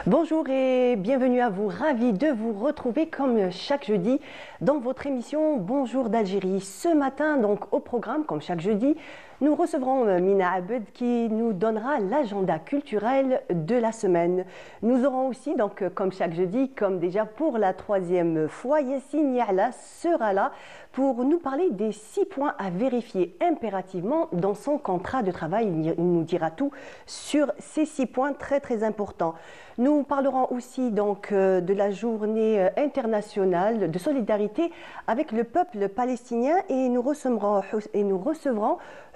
Bonjour et bienvenue à vous, ravi de vous retrouver comme chaque jeudi dans votre émission Bonjour d'Algérie. Ce matin, donc au programme, comme chaque jeudi, nous recevrons Mina Abed qui nous donnera l'agenda culturel de la semaine. Nous aurons aussi, donc comme chaque jeudi, comme déjà pour la troisième fois, Yassine Yahla sera là pour nous parler des 6 points à vérifier impérativement dans son contrat de travail. Il nous dira tout sur ces 6 points très importants. Nous parlerons aussi donc de la journée internationale de solidarité avec le peuple palestinien et nous recevrons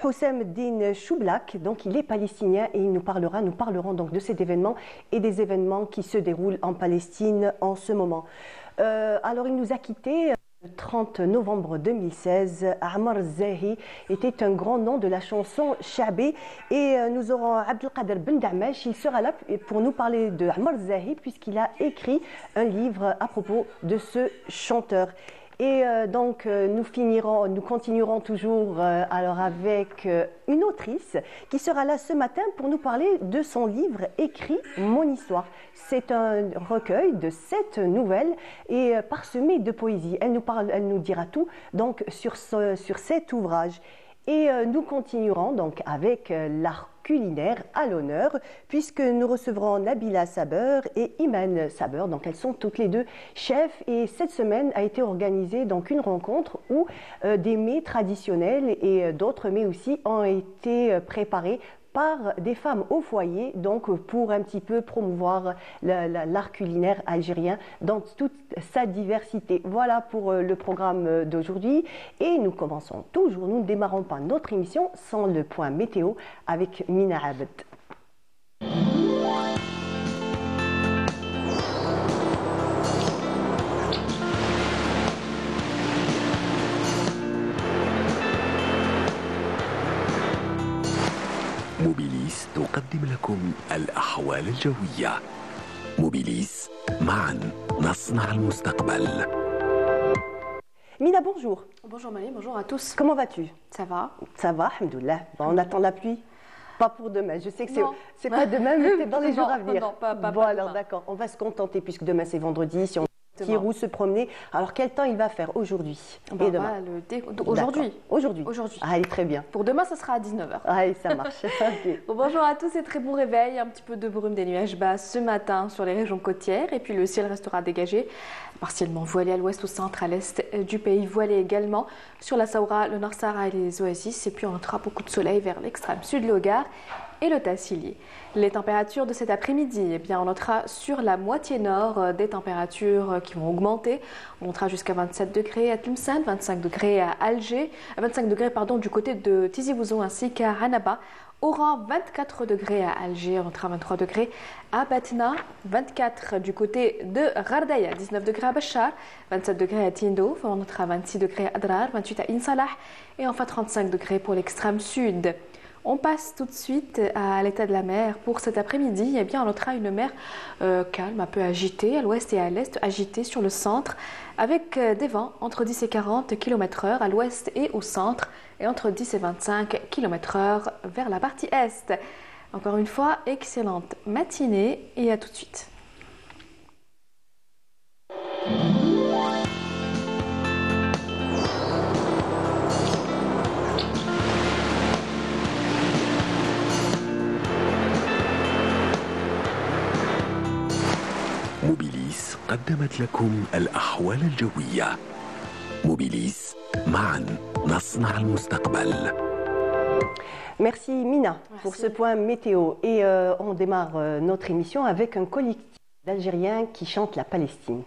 Houssem Din Choublak, donc il est palestinien et nous parlerons donc de cet événement et des événements qui se déroulent en Palestine en ce moment. Alors il nous a quittés. Le 30 novembre 2016, Ammar Zahi était un grand nom de la chanson Chabi et nous aurons Abdelkader Ben Damesh, il sera là pour nous parler de Ammar Zahi puisqu'il a écrit un livre à propos de ce chanteur. Et donc nous continuerons toujours alors avec une autrice qui sera là ce matin pour nous parler de son livre écrit Mon histoire. C'est un recueil de 7 nouvelles et parsemé de poésie. Elle nous dira tout donc sur cet ouvrage. Et nous continuerons donc avec l'art culinaire à l'honneur puisque nous recevrons Nabila Saber et Iman Saber. Donc elles sont toutes les deux chefs et cette semaine a été organisée donc une rencontre où des mets traditionnels et d'autres mets aussi ont été préparés par des femmes au foyer, donc pour un petit peu promouvoir l'art culinaire algérien dans toute sa diversité. Voilà pour le programme d'aujourd'hui et nous ne démarrons pas notre émission sans le point météo avec Mina Abed. موبيليس تقدم لكم الأحوال الجوية. موبيليس معا نصنع المستقبل. Mina, bonjour. Bonjour Marie, bonjour à tous. Comment vas-tu? Ça va? Ça va, alhamdoulilah. Bon, on attend la pluie. Pas pour demain. Je sais que c'est pas demain, mais c'est dans les jours à venir. Non, pas bon, alors d'accord. On va se contenter puisque demain c'est vendredi. Si on où se promener. Alors quel temps il va faire aujourd'hui et demain? Aujourd'hui. Allez, très bien. Pour demain, ça sera à 19h. Allez, ça marche. Okay. Bon, bonjour à tous et très bon réveil. Un petit peu de brume, des nuages bas ce matin sur les régions côtières. Et puis le ciel restera dégagé, partiellement voilé à l'ouest, au centre, à l'est du pays. Voilé également sur la Saoura, le Nord Sahara et les oasis. Et puis on aura beaucoup de soleil vers l'extrême sud, le Hogar et le Tassili. Les températures de cet après-midi, eh bien, on notera sur la moitié nord des températures qui vont augmenter. On montera jusqu'à 27 degrés à Tlemcen, 25 degrés à Alger, 25 degrés du côté de Tizi Ouzou ainsi qu'à Annaba. Oran, 24 degrés à Alger, on notera 23 degrés à Batna, 24 du côté de Ghardaïa, 19 degrés à Bachar, 27 degrés à Tindouf, on notera 26 degrés à Adrar, 28 à Insalah et enfin 35 degrés pour l'extrême sud. On passe tout de suite à l'état de la mer. Pour cet après-midi, eh bien, on notera une mer calme, un peu agitée, à l'ouest et à l'est, agitée sur le centre, avec des vents entre 10 et 40 km/h à l'ouest et au centre, et entre 10 et 25 km/h vers la partie est. Encore une fois, excellente matinée et à tout de suite. موبيليس قدمت لكم الأحوال الجوية. موبيليس معا نصنع المستقبل. Merci Mina pour ce point météo et on démarre notre émission avec un collectif d'Algériens qui chantent la Palestine.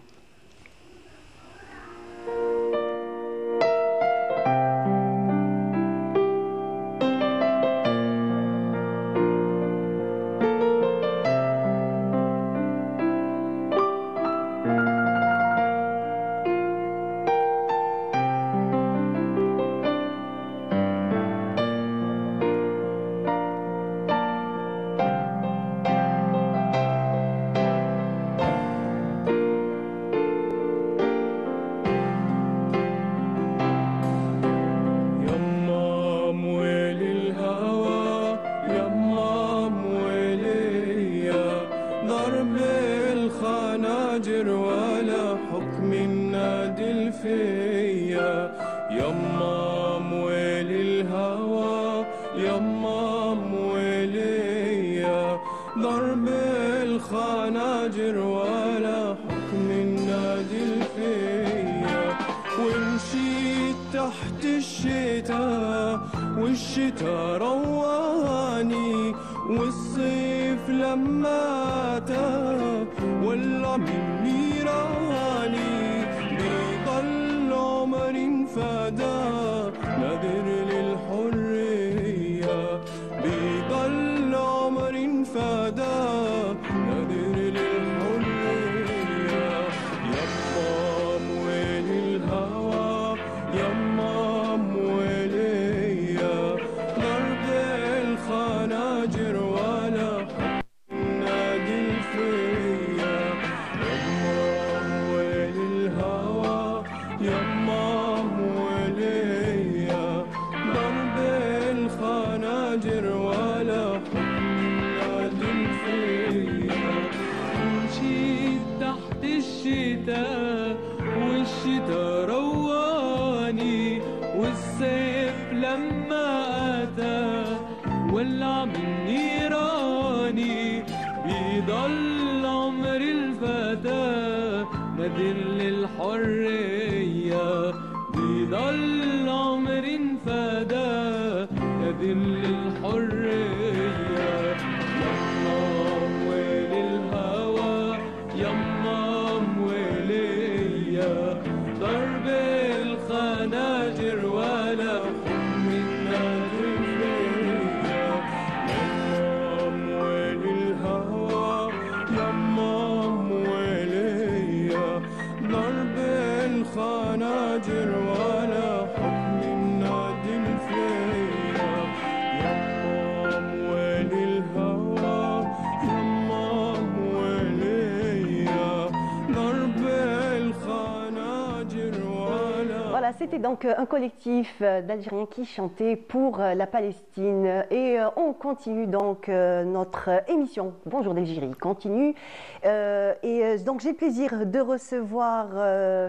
ضرب الخناجر ولا حكم النادي الفيا ومشيت تحت الشتاء والشتاء رواني والصيف لما أتى ولع من نيراني بيضل عمر فدا نادر للحرية بيضل عمر فدا نادر للحرية يما مويل الهوى يما مويلية ضرب الخناجر ولا نادي الفيا يما مويل الهوى يما مويلية ضرب الخناجر ولا نادي الفيا مشيت تحت الشتاء والشتاء رواني والصيف لما أتى ولع من نيراني بيضل عمر الفتى نادر للحرية بيضل عمر فدا نادر للحرية يما مويل الهوى يما مويلية ضرب الخناجر ولا حكم النادي الفيا يما مويل الهوى يما مويلية ضرب الخناجر ولا حكم النادي الفيا يما مويل الهوى يما مويلية ضرب الخناجر ولا. Voilà, c'était donc un collectif d'Algériens qui chantaient pour la Palestine. Et on continue donc notre émission Bonjour d'Algérie continue. Donc j'ai le plaisir de recevoir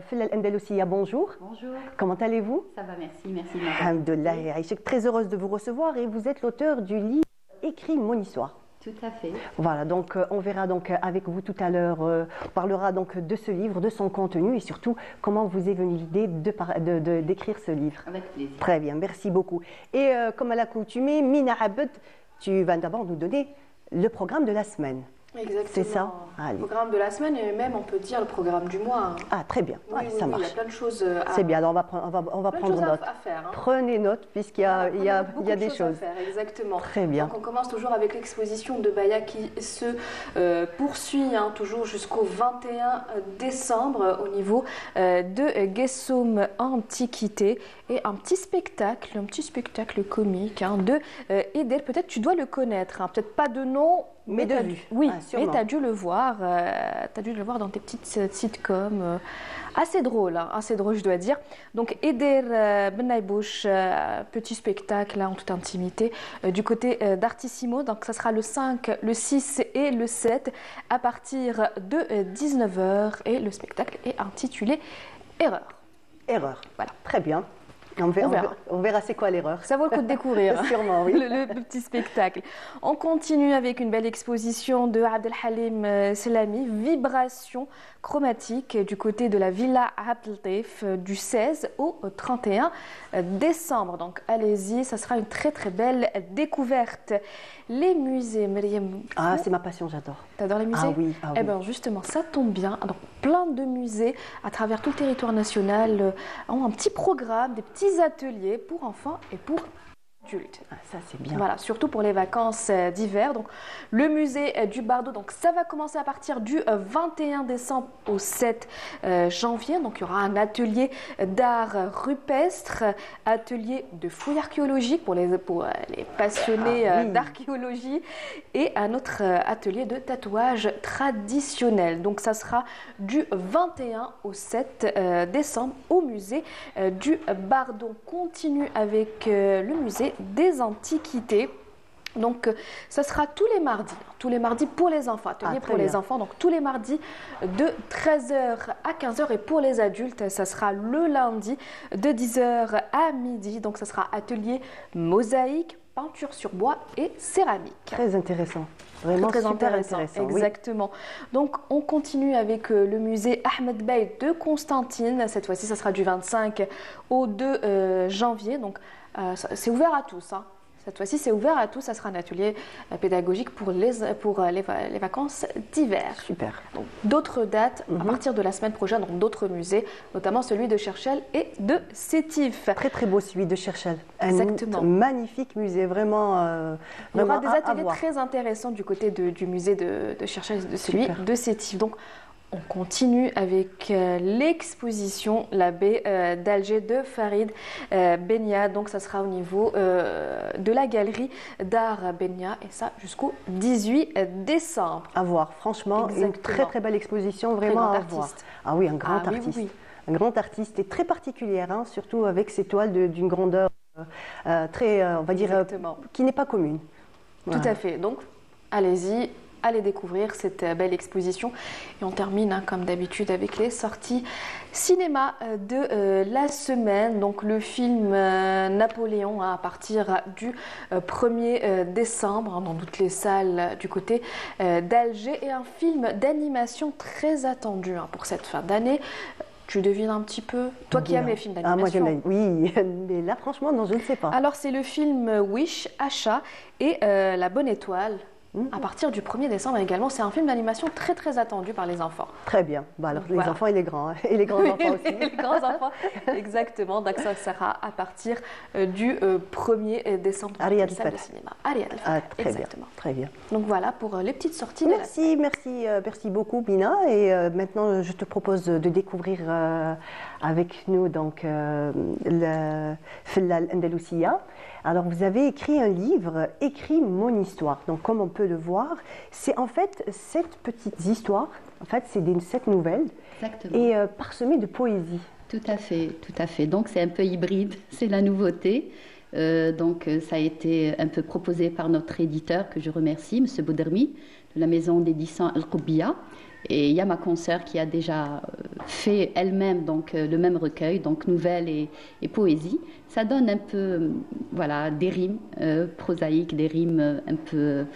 Filal Andalousia. Bonjour. Bonjour. Comment allez-vous? Ça va, merci. Alhamdulillah, je suis très heureuse de vous recevoir et vous êtes l'auteur du livre Écrit mon histoire. Tout à fait. Voilà, donc on verra donc avec vous tout à l'heure, on parlera donc de ce livre, de son contenu et surtout comment vous est venue l'idée d'écrire ce livre. Avec plaisir. Très bien, merci beaucoup. Et comme à l'accoutumée, Mina Abed, tu vas d'abord nous donner le programme de la semaine. Exactement. C'est ça. Le Allez. programme de la semaine et même on peut dire le programme du mois. Ah, très bien. Oui, Allez, oui, ça oui, marche. il y a plein de choses à C'est bien, alors on va plein de prendre choses note. à faire. Hein. Prenez note puisqu'il y a, il y a Beaucoup des de choses. à faire, exactement. Très bien. Donc on commence toujours avec l'exposition de Baya qui se poursuit toujours jusqu'au 21 décembre au niveau de Gessoum Antiquité et un petit spectacle comique de Eder. Peut-être tu dois le connaître, hein. Peut-être pas de nom. Mais de vue. Oui, sûrement. mais tu as dû le voir. Dans tes petites sitcoms. Assez drôle, je dois dire. Donc, Eder Benaibouch, petit spectacle en toute intimité, du côté d'Artissimo. Donc, ça sera le 5, le 6 et le 7 à partir de 19h. Et le spectacle est intitulé Erreur. Erreur. Voilà. Très bien. On verra c'est quoi l'erreur. Ça vaut le coup de découvrir. Sûrement, oui. le petit spectacle. On continue avec une belle exposition de Abdelhalim Selami, Vibration chromatique du côté de la Villa Abdeltaif du 16 au 31 décembre. Donc allez-y, ça sera une très très belle découverte. Les musées, Myriam. Ah, c'est ma passion, j'adore. T'adores les musées? Ah oui, ah oui. Eh bien justement, ça tombe bien. Donc plein de musées à travers tout le territoire national ont un petit programme, des petits ateliers pour enfants et pour adultes. Ah, ça c'est bien. Voilà, surtout pour les vacances d'hiver. Donc le musée du Bardo, donc ça va commencer à partir du 21 décembre au 7 janvier. Donc il y aura un atelier d'art rupestre, atelier de fouilles archéologiques pour les passionnés d'archéologie et un autre atelier de tatouage traditionnel. Donc ça sera du 21 au 7 décembre au musée du Bardo. On continue avec le musée des Antiquités. Donc, ça sera tous les mardis pour les enfants, atelier pour les enfants, donc tous les mardis de 13h à 15h et pour les adultes, ça sera le lundi de 10h à midi, donc ça sera atelier mosaïque, peinture sur bois et céramique. Très intéressant. Vraiment très super intéressant. intéressant. Oui. Exactement. Donc, on continue avec le musée Ahmed Bey de Constantine. Cette fois-ci, ça sera du 25 au 2 janvier. Donc, c'est ouvert à tous, hein. Cette fois-ci, c'est ouvert à tous. Ça sera un atelier pédagogique pour les vacances d'hiver. Super. Donc, d'autres dates à partir de la semaine prochaine dans d'autres musées, notamment celui de Cherchel et de Sétif. Très très beau celui de Cherchel. Exactement. Un magnifique musée, vraiment. Il y aura vraiment des ateliers très intéressants du côté du musée de Cherchel et de celui Super. de Sétif. Donc, on continue avec l'exposition La baie d'Alger de Farid Benia. Donc, ça sera au niveau de la galerie d'art Benia et ça jusqu'au 18 décembre. À voir, franchement, une Exactement. très très belle exposition, Très vraiment grand à voir. artiste. Ah oui, un grand Ah oui, artiste. oui, oui. Un grand artiste et très particulière, hein, surtout avec ses toiles d'une grandeur très, on va dire, Exactement. qui n'est pas commune. Tout Voilà. à fait. Donc, allez-y, allez découvrir cette belle exposition. Et on termine, hein, comme d'habitude, avec les sorties cinéma de la semaine. Donc, le film Napoléon, hein, à partir du 1er décembre, hein, dans toutes les salles du côté d'Alger. Et un film d'animation très attendu, hein, pour cette fin d'année. Tu devines un petit peu? Toi qui aimes les films Ah, moi d'animation. j'aime, oui, mais là franchement, non, je ne sais pas. Alors, c'est le film Wish, Achat et La Bonne Étoile. À partir du 1er décembre également, c'est un film d'animation très très attendu par les enfants. Très bien. Bah, alors, les Voilà. enfants et les grands, hein, et les grands enfants aussi. Les grands enfants, exactement. Donc ça sera à partir du 1er décembre dans Ariad les salles de Fath. cinéma. Ariad Ah, Fath, très exactement. bien, très bien. Donc voilà pour les petites sorties de la Merci, merci beaucoup, Bina. Et maintenant, je te propose de découvrir avec nous donc le Fellal Andalousia. Alors, vous avez écrit un livre, Écris mon histoire. Donc, comme on peut le voir, c'est en fait 7 petites histoires. En fait, c'est 7 nouvelles Exactement. et parsemées de poésie. Tout à fait, tout à fait. Donc c'est un peu hybride, c'est la nouveauté. Ça a été un peu proposé par notre éditeur que je remercie, M. Boudermi, de la maison d'édition Al-Qubbiya. Et il y a ma consoeur qui a déjà fait elle-même le même recueil, donc nouvelles et poésie. Ça donne un peu, voilà, des rimes prosaïques, des rimes un peu,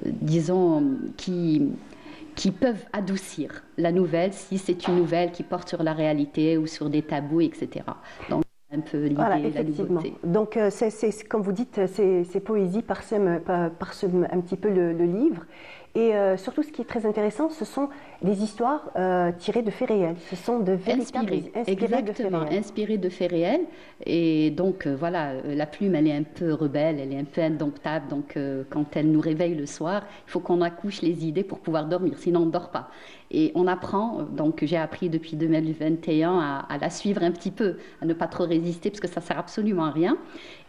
disons, qui peuvent adoucir la nouvelle si c'est une nouvelle qui porte sur la réalité ou sur des tabous, etc. Donc, un peu l'idée, Voilà, la effectivement. nouveauté. Donc, comme vous dites, ces poésies parsèment un petit peu le livre. Et surtout, ce qui est très intéressant, ce sont des histoires tirées de faits réels. Ce sont de véritables inspirées de faits Exactement, réels. inspirées de faits réels. Et donc, voilà, la plume, elle est un peu rebelle, elle est un peu indomptable. Donc, quand elle nous réveille le soir, il faut qu'on accouche les idées pour pouvoir dormir, sinon on ne dort pas. Et on apprend, donc j'ai appris depuis 2021 à la suivre un petit peu, à ne pas trop résister, parce que ça ne sert absolument à rien.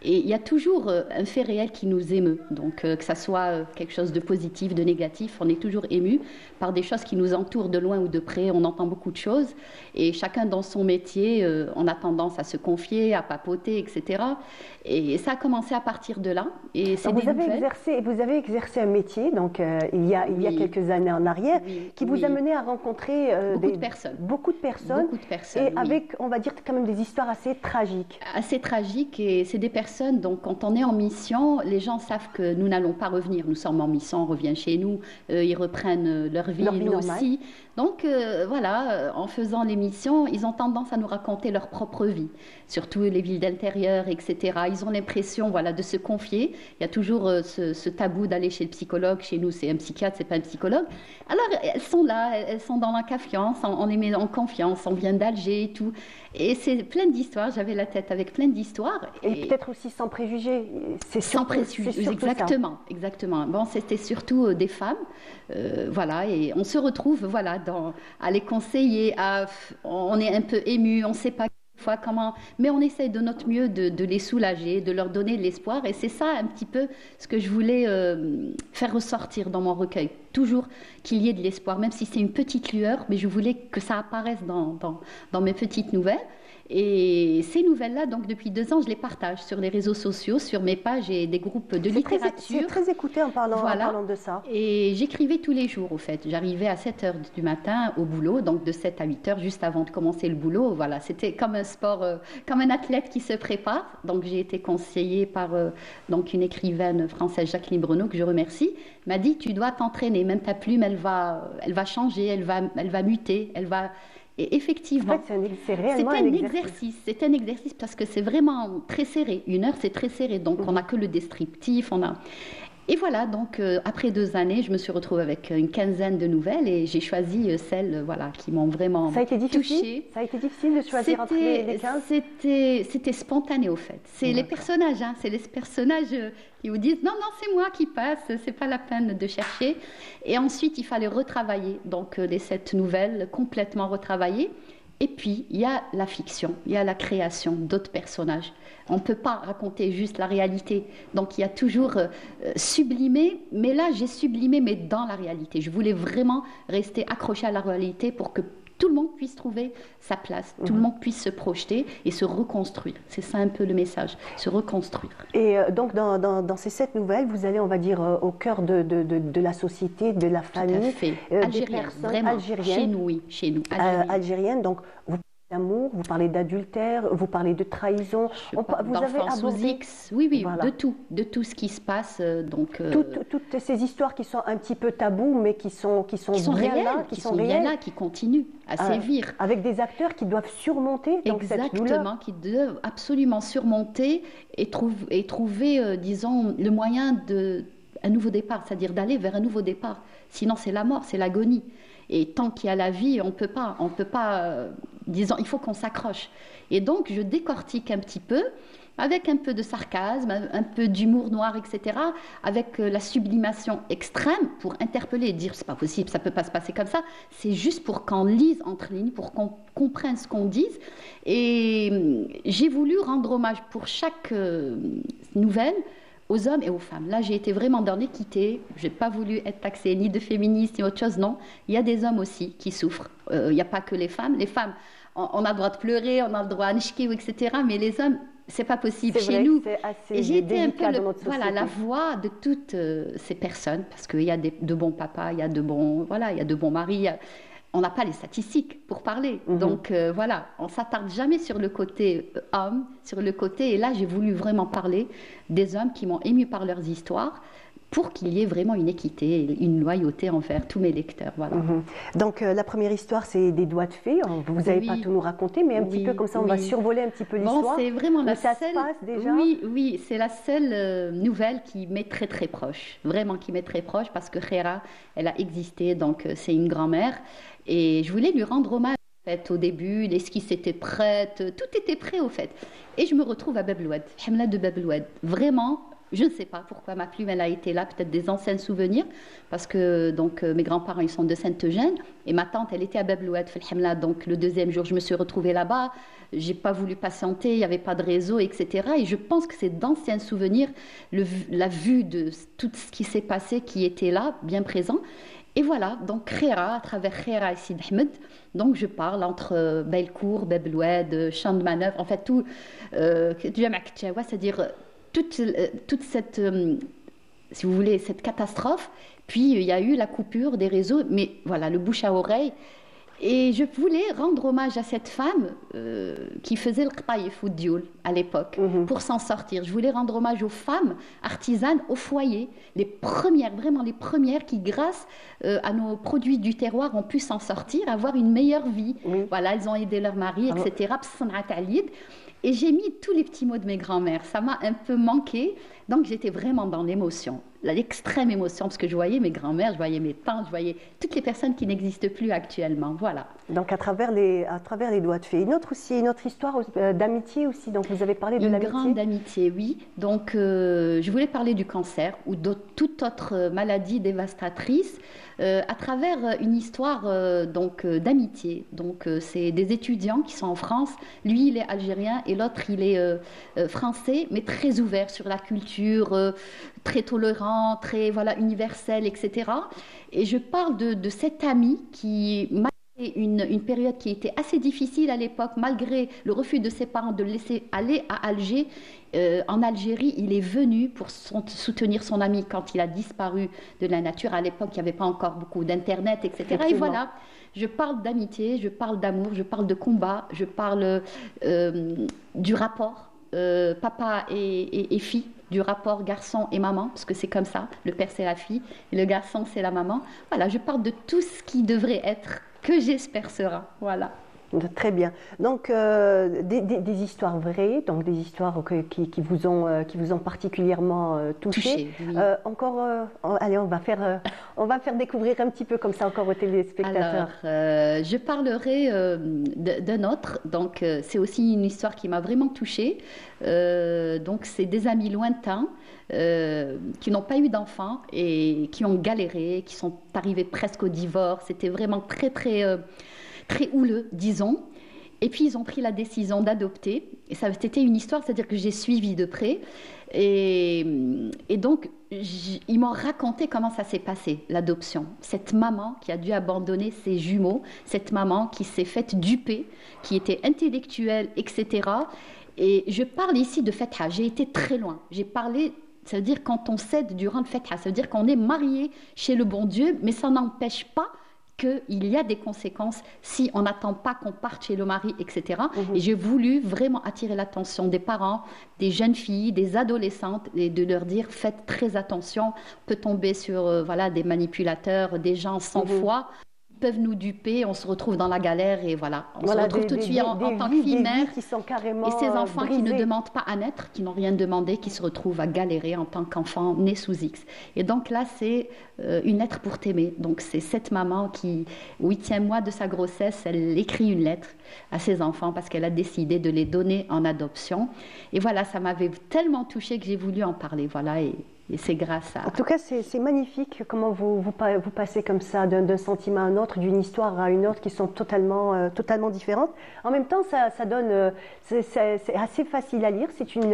Et il y a toujours un fait réel qui nous émeut. Donc, que ça soit quelque chose de positif, de négatif, on est toujours ému par des choses qui nous entourent de loin ou de près. On entend beaucoup de choses. Et chacun dans son métier, on a tendance à se confier, à papoter, etc. Et ça a commencé à partir de là. Et c'est Vous avez exercé un métier, donc il y a Oui. quelques années en arrière, Oui, qui vous oui. a mené à rencontrer Beaucoup de personnes. beaucoup de personnes, Beaucoup de personnes, et oui. avec, on va dire, quand même des histoires assez tragiques. Assez tragique, et c'est des personnes, donc quand on est en mission, les gens savent que nous n'allons pas revenir. Nous sommes en mission, on revient chez nous, ils reprennent leur vie, nous normale. aussi. Donc voilà, en faisant les missions, ils ont tendance à nous raconter leur propre vie, surtout les villes d'intérieur, etc. Ils ont l'impression, voilà, de se confier. Il y a toujours ce tabou d'aller chez le psychologue. Chez nous, c'est un psychiatre, c'est pas un psychologue. Alors elles sont là, elles sont dans la confiance, on les met en confiance, on vient d'Alger et tout. Et c'est plein d'histoires, j'avais la tête avec plein d'histoires. Et peut-être aussi sans préjugés. C'est Sans surtout- préjugés, c'est surtout ça. exactement, exactement. Bon, c'était surtout des femmes, voilà, et on se retrouve, voilà, à les conseiller, on est un peu ému, on ne sait pas fois comment, mais on essaye de notre mieux de les soulager, de leur donner de l'espoir, et c'est ça un petit peu ce que je voulais faire ressortir dans mon recueil. Toujours qu'il y ait de l'espoir, même si c'est une petite lueur, mais je voulais que ça apparaisse dans mes petites nouvelles. Et ces nouvelles-là, donc depuis 2 ans, je les partage sur les réseaux sociaux, sur mes pages et des groupes de C'est littérature. très écouté en parlant de ça. Et j'écrivais tous les jours, au fait. J'arrivais à 7 h du matin au boulot, donc de 7 à 8 h, juste avant de commencer le boulot. Voilà, c'était comme un sport, comme un athlète qui se prépare. Donc j'ai été conseillée par donc une écrivaine française, Jacqueline Bruno, que je remercie. m'a dit tu dois t'entraîner, même ta plume elle va changer, elle va muter, Et effectivement, En fait, c'est réellement un exercice. C'est un exercice parce que c'est vraiment très serré. 1 heure, c'est très serré. Donc, on n'a que le descriptif. Et voilà, donc après 2 années, je me suis retrouvée avec une quinzaine de nouvelles et j'ai choisi celles qui m'ont vraiment Ça a été difficile. touchée. Ça a été difficile de choisir entre les 15. C'était spontané au fait. C'est les personnages, c'est les personnages qui vous disent non, c'est moi qui passe, c'est pas la peine de chercher. Et ensuite, il fallait retravailler donc les 7 nouvelles, complètement retravaillées. Et puis, il y a la fiction, il y a la création d'autres personnages. On ne peut pas raconter juste la réalité. Donc, il y a toujours sublimé, mais là, j'ai sublimé, mais dans la réalité. Je voulais vraiment rester accrochée à la réalité pour que tout le monde puisse trouver sa place, tout le monde puisse se projeter et se reconstruire. C'est ça un peu le message, se reconstruire. Et donc, dans ces 7 nouvelles, vous allez, on va dire, au cœur de la société, de la famille. Tout à fait. Des personnes vraiment. algériennes. Chez nous, oui, chez nous. Algériennes. Donc, vous parlez d'amour, vous parlez d'adultère, vous parlez de trahison. Vous avez abordé X, oui, Voilà. de tout ce qui se passe. toutes ces histoires qui sont un petit peu tabous, mais qui sont bien réelles, là, qui sont bien là, qui continuent à sévir. Avec des acteurs qui doivent surmonter donc, cette douleur. Exactement, qui doivent absolument surmonter et trouver, disons, le moyen d'un nouveau départ, c'est-à-dire d'aller vers un nouveau départ. Sinon, c'est la mort, c'est l'agonie. Et tant qu'il y a la vie, on peut pas, disons, il faut qu'on s'accroche. Et donc, je décortique un petit peu, avec un peu de sarcasme, un peu d'humour noir, etc., avec la sublimation extrême pour interpeller et dire c'est pas possible, ça peut pas se passer comme ça. C'est juste pour qu'on lise entre lignes, pour qu'on comprenne ce qu'on dit. Et j'ai voulu rendre hommage pour chaque nouvelle aux hommes et aux femmes. Là, j'ai été vraiment dans l'équité. Je n'ai pas voulu être taxée ni de féministe ni autre chose. Non, il y a des hommes aussi qui souffrent. Il n'y a pas que les femmes. Les femmes, on a le droit de pleurer, on a le droit à nishki, etc. Mais les hommes, c'est pas possible chez nous. Et j'ai été un peu la voix de toutes ces personnes parce qu'il y a de bons papas, il y a de bons maris. On n'a pas les statistiques pour parler. Donc voilà, on ne s'attarde jamais sur le côté homme, sur le côté... Et là, j'ai voulu vraiment parler des hommes qui m'ont ému par leurs histoires pour qu'il y ait vraiment une équité, une loyauté envers tous mes lecteurs. Voilà. Donc la première histoire, c'est des doigts de fée. Vous n'allez pas tout nous raconter, mais un petit peu comme ça, on va survoler un petit peu l'histoire. C'est vraiment la ça seule... se passe déjà. Oui, c'est la seule nouvelle qui m'est très très proche. Vraiment qui m'est très proche parce que Khéra, elle a existé, donc c'est une grand-mère. Et je voulais lui rendre hommage. En fait, au début, l'esquisse était prête, tout était prêt au fait. Et je me retrouve à Bab el Oued, Hamla de Bab el Oued. Vraiment, je ne sais pas pourquoi ma plume elle a été là, peut-être des anciens souvenirs, parce que donc mes grands-parents ils sont de Saint-Eugène et ma tante elle était à Bab el Oued, Hamla. Donc le 2e jour, je me suis retrouvée là-bas. J'ai pas voulu patienter, il n'y avait pas de réseau, etc. Et je pense que c'est d'anciens souvenirs, la vue de tout ce qui s'est passé qui était là, bien présent. Et voilà, donc Khéra, à travers Khéra et Sid Ahmed, donc je parle entre Belcourt, Bab el Oued, Champ de Manœuvre, en fait tout, c'est-à-dire toute cette, si vous voulez, cette catastrophe. Puis il y a eu la coupure des réseaux, mais voilà, le bouche à oreille. Et je voulais rendre hommage à cette femme qui faisait le qtaïf ou dioul à l'époque pour s'en sortir. Je voulais rendre hommage aux femmes artisanes au foyer, les premières, vraiment les premières qui, grâce à nos produits du terroir, ont pu s'en sortir, avoir une meilleure vie. Voilà, elles ont aidé leur mari, etc. Et j'ai mis tous les petits mots de mes grands-mères. Ça m'a un peu manqué. Donc, j'étais vraiment dans l'émotion, l'extrême émotion, parce que je voyais mes grands-mères, je voyais mes tantes, je voyais toutes les personnes qui n'existent plus actuellement. Voilà. Donc, à travers les doigts de fée. Une autre histoire d'amitié aussi. Donc, vous avez parlé de l'amitié. Une grande amitié, oui. Donc, je voulais parler du cancer ou de toute autre maladie dévastatrice à travers une histoire d'amitié. Donc, c'est des étudiants qui sont en France. Lui, il est algérien et l'autre, il est français, mais très ouvert sur la culture, très tolérant, très universel, etc. Et je parle de cet ami qui m'a une période qui était assez difficile à l'époque, malgré le refus de ses parents de le laisser aller à Alger. En Algérie, il est venu pour soutenir son ami quand il a disparu de la nature. À l'époque, il n'y avait pas encore beaucoup d'Internet, etc. Et voilà, je parle d'amitié, je parle d'amour, je parle de combat, je parle du rapport papa et fille du rapport garçon et maman, parce que c'est comme ça, le père c'est la fille, et le garçon c'est la maman. Voilà, je parle de tout ce qui devrait être, que j'espère sera. Voilà. Très bien. Donc, des histoires vraies, donc des histoires qui vous ont particulièrement touché. Oui. Allez, on va faire découvrir un petit peu comme ça encore aux téléspectateurs. Alors, je parlerai d'un autre. Donc, c'est aussi une histoire qui m'a vraiment touchée. Donc, c'est des amis lointains qui n'ont pas eu d'enfants et qui ont galéré, qui sont arrivés presque au divorce. C'était vraiment très, très très houleux, disons. Et puis, ils ont pris la décision d'adopter. Et ça, c'était une histoire, c'est-à-dire que j'ai suivi de près. Et donc, ils m'ont raconté comment ça s'est passé, l'adoption. Cette maman qui a dû abandonner ses jumeaux, cette maman qui s'est faite duper, qui était intellectuelle, etc. Et je parle ici de Fetha. J'ai été très loin. J'ai parlé... Ça veut dire quand on cède durant le Fetha, ça veut dire qu'on est marié chez le bon Dieu, mais ça n'empêche pas qu'il y a des conséquences si on n'attend pas qu'on parte chez le mari, etc. Et j'ai voulu vraiment attirer l'attention des parents, des jeunes filles, des adolescentes, et de leur dire faites très attention, on peut tomber sur voilà, des manipulateurs, des gens sans foi, peuvent nous duper, on se retrouve dans la galère et voilà, on se retrouve tout de suite en tant que fille mère qui sont carrément et ces enfants brisés. qui ne demandent pas à naître, qui n'ont rien demandé, qui se retrouvent à galérer en tant qu'enfant né sous X. Et donc là, c'est une lettre pour t'aimer. Donc c'est cette maman qui, au 8e mois de sa grossesse, elle écrit une lettre à ses enfants parce qu'elle a décidé de les donner en adoption. Et voilà, ça m'avait tellement touchée que j'ai voulu en parler. Voilà, et c'est grâce à... En tout cas, c'est magnifique comment vous passez comme ça d'un sentiment à un autre, d'une histoire à une autre qui sont totalement différentes. En même temps, ça donne... c'est assez facile à lire. C'est une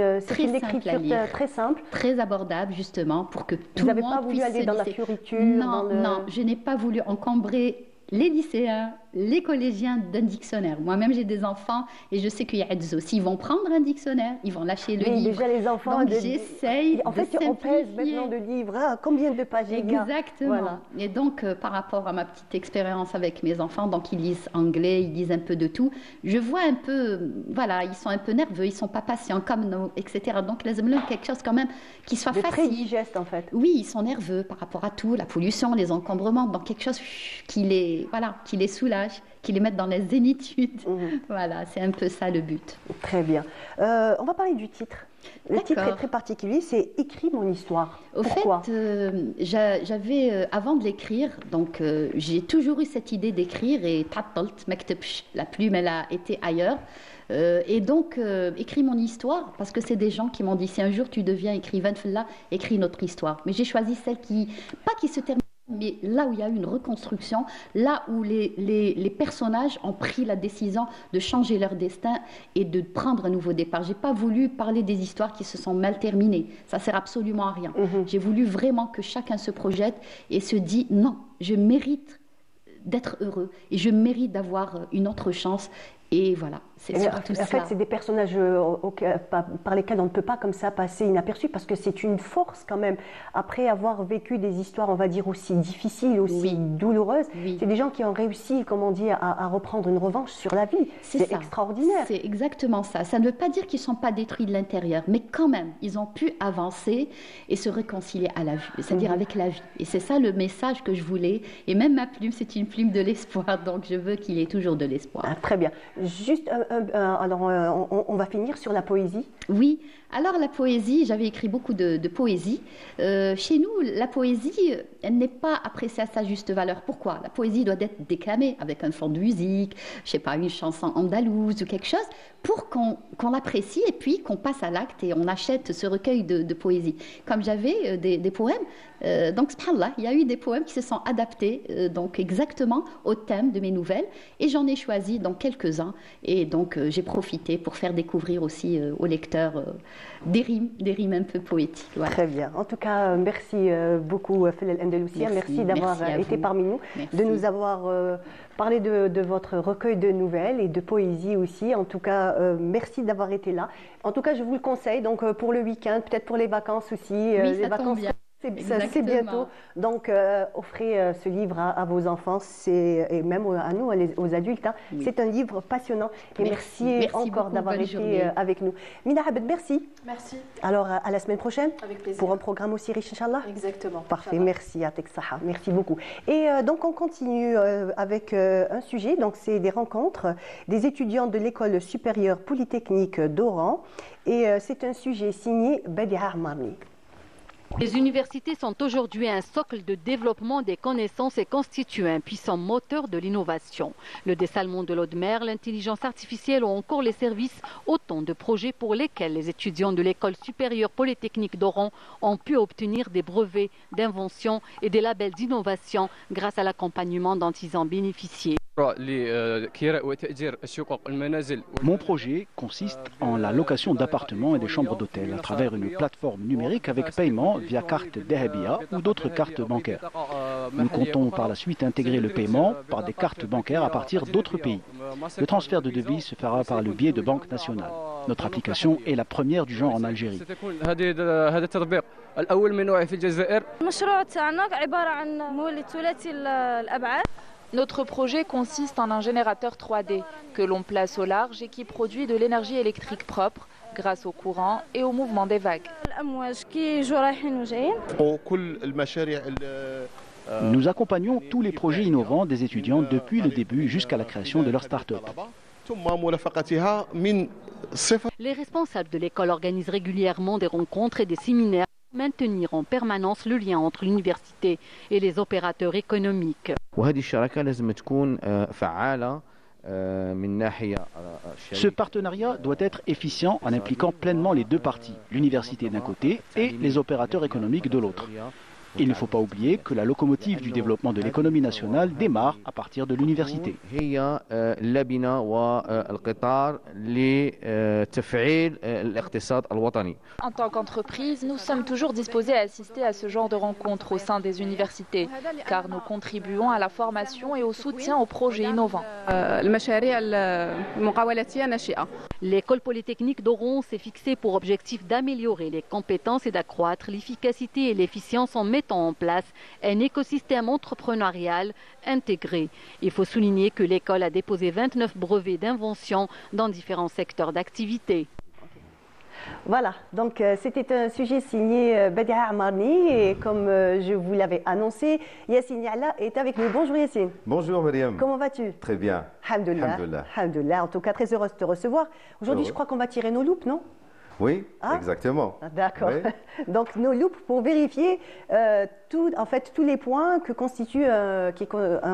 écriture très simple. Très abordable, justement, pour que tout le monde puisse... Vous n'avez pas voulu aller dans la fioriture? Non, je n'ai pas voulu encombrer les lycéens, les collégiens d'un dictionnaire. Moi-même, j'ai des enfants et je sais qu'il y a des aussi. Ils vont prendre un dictionnaire, ils vont lâcher le livre. Déjà, les enfants... Donc, j'essaye en fait, on pèse maintenant de livres. Hein, combien de pages il y a? Exactement. Voilà. Et donc, par rapport à ma petite expérience avec mes enfants, donc ils lisent anglais, ils lisent un peu de tout. Je vois un peu, voilà, ils sont un peu nerveux, ils ne sont pas patients comme nous, etc. Donc, les amènent quelque chose quand même qui soit facile. Très digeste, en fait. Oui, ils sont nerveux par rapport à tout, la pollution, les encombrements, donc quelque chose qui les soulage, qui les mette dans la zénitude. Voilà, c'est un peu ça le but. Très bien. On va parler du titre. Le titre est très particulier, c'est Écris mon histoire. Pourquoi? Au fait, j'avais, avant de l'écrire, donc j'ai toujours eu cette idée d'écrire et la plume, elle a été ailleurs. Et donc, écris mon histoire, parce que c'est des gens qui m'ont dit, si un jour tu deviens écrivaine, écris notre histoire. Mais j'ai choisi celle pas qui se termine, mais là où il y a eu une reconstruction, là où les personnages ont pris la décision de changer leur destin et de prendre un nouveau départ. Je n'ai pas voulu parler des histoires qui se sont mal terminées. Ça ne sert absolument à rien. J'ai voulu vraiment que chacun se projette et se dise, non, je mérite d'être heureux et je mérite d'avoir une autre chance. Et voilà, c'est surtout ça. En fait, c'est des personnages par lesquels on ne peut pas comme ça passer inaperçu parce que c'est une force quand même. Après avoir vécu des histoires, on va dire, aussi difficiles, aussi douloureuses, c'est des gens qui ont réussi, comme on dit, à reprendre une revanche sur la vie. C'est extraordinaire. C'est exactement ça. Ça ne veut pas dire qu'ils ne sont pas détruits de l'intérieur, mais quand même, ils ont pu avancer et se réconcilier à la vie, c'est-à-dire avec la vie. Et c'est ça le message que je voulais. Et même ma plume, c'est une plume de l'espoir, donc je veux qu'il y ait toujours de l'espoir. Ah, très bien. Juste, alors, on va finir sur la poésie. Oui, alors la poésie, j'avais écrit beaucoup de poésie. Chez nous, la poésie, elle n'est pas appréciée à sa juste valeur. Pourquoi? La poésie doit être déclamée avec un fond de musique, je sais pas, une chanson andalouse ou quelque chose, pour qu'on l'apprécie et puis qu'on passe à l'acte et on achète ce recueil de poésie. Comme j'avais des poèmes, donc subhanallah, il y a eu des poèmes qui se sont adaptés donc exactement au thème de mes nouvelles et j'en ai choisi donc quelques-uns et donc j'ai profité pour faire découvrir aussi aux lecteurs des rimes un peu poétiques. Voilà. Très bien. En tout cas, merci beaucoup Felel Andalousia. Merci d'avoir été parmi nous, de nous avoir parlé de votre recueil de nouvelles et de poésie aussi. En tout cas, merci d'avoir été là. En tout cas, je vous le conseille donc pour le week-end, peut-être pour les vacances aussi. Oui, les ça vacances tombe bien. C'est bientôt. Donc, offrez ce livre à vos enfants et même à nous, aux adultes. Hein. Oui. C'est un livre passionnant. Et merci encore d'avoir été avec nous. Mina Abed, merci. Merci. Alors, à la semaine prochaine. Avec plaisir. Pour un programme aussi riche, Inch'Allah. Exactement. Parfait. Inch'Allah. Merci à Texaha. Merci beaucoup. Et donc, on continue avec un sujet. Donc, c'est des rencontres des étudiants de l'École supérieure polytechnique d'Oran. Et c'est un sujet signé Badia Armarni. Les universités sont aujourd'hui un socle de développement des connaissances et constituent un puissant moteur de l'innovation. Le dessalement de l'eau de mer, l'intelligence artificielle ou encore les services, autant de projets pour lesquels les étudiants de l'École supérieure polytechnique d'Oran ont pu obtenir des brevets d'invention et des labels d'innovation grâce à l'accompagnement dont ils ont bénéficié. Mon projet consiste en la location d'appartements et des chambres d'hôtel à travers une plateforme numérique avec paiement via carte Dahabia ou d'autres cartes bancaires. Nous comptons par la suite intégrer le paiement par des cartes bancaires à partir d'autres pays. Le transfert de devises se fera par le biais de banques nationales. Notre application est la première du genre en Algérie. Notre projet consiste en un générateur 3D que l'on place au large et qui produit de l'énergie électrique propre grâce au courant et au mouvement des vagues. Nous accompagnons tous les projets innovants des étudiants depuis le début jusqu'à la création de leur start-up. Les responsables de l'école organisent régulièrement des rencontres et des séminaires pour maintenir en permanence le lien entre l'université et les opérateurs économiques. Ce partenariat doit être efficient en impliquant pleinement les deux parties, l'université d'un côté et les opérateurs économiques de l'autre. Il ne faut pas oublier que la locomotive du développement de l'économie nationale démarre à partir de l'université. En tant qu'entreprise, nous sommes toujours disposés à assister à ce genre de rencontres au sein des universités, car nous contribuons à la formation et au soutien aux projets innovants. L'école polytechnique d'Oran s'est fixée pour objectif d'améliorer les compétences et d'accroître l'efficacité et l'efficience en mettant en place un écosystème entrepreneurial intégré. Il faut souligner que l'école a déposé 29 brevets d'invention dans différents secteurs d'activité. Voilà, donc c'était un sujet signé Badia Armarni et comme je vous l'avais annoncé, Yassine Yalla est avec nous. Bonjour Yassine. Bonjour Myriam. Comment vas-tu? Très bien. Alhamdoulilah. Alhamdoulilah. En tout cas, très heureuse de te recevoir. Aujourd'hui, je crois qu'on va tirer nos loupes, non? Oui, exactement. D'accord. Oui. Donc, nos loupes pour vérifier tous les points que constitue un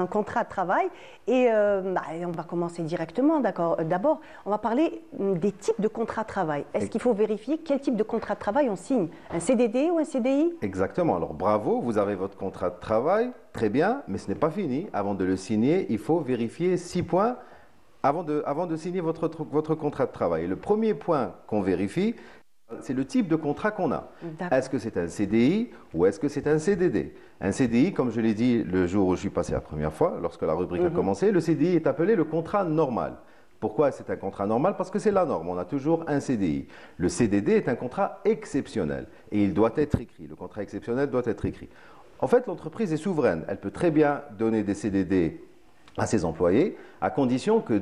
contrat de travail. Et on va commencer directement, d'accord. D'abord, on va parler des types de contrats de travail. Est-ce qu'il faut vérifier quel type de contrat de travail on signe? Un CDD ou un CDI? Exactement. Alors, bravo, vous avez votre contrat de travail. Très bien, mais ce n'est pas fini. Avant de le signer, il faut vérifier 6 points. Avant de signer votre contrat de travail. Le premier point qu'on vérifie, c'est le type de contrat qu'on a. Est-ce que c'est un CDI ou est-ce que c'est un CDD? Un CDI, comme je l'ai dit le jour où je suis passé la première fois, lorsque la rubrique a commencé, le CDI est appelé le contrat normal. Pourquoi c'est un contrat normal? Parce que c'est la norme, on a toujours un CDI. Le CDD est un contrat exceptionnel et il doit être écrit. Le contrat exceptionnel doit être écrit. En fait, l'entreprise est souveraine. Elle peut très bien donner des CDD à ses employés, à condition qu'il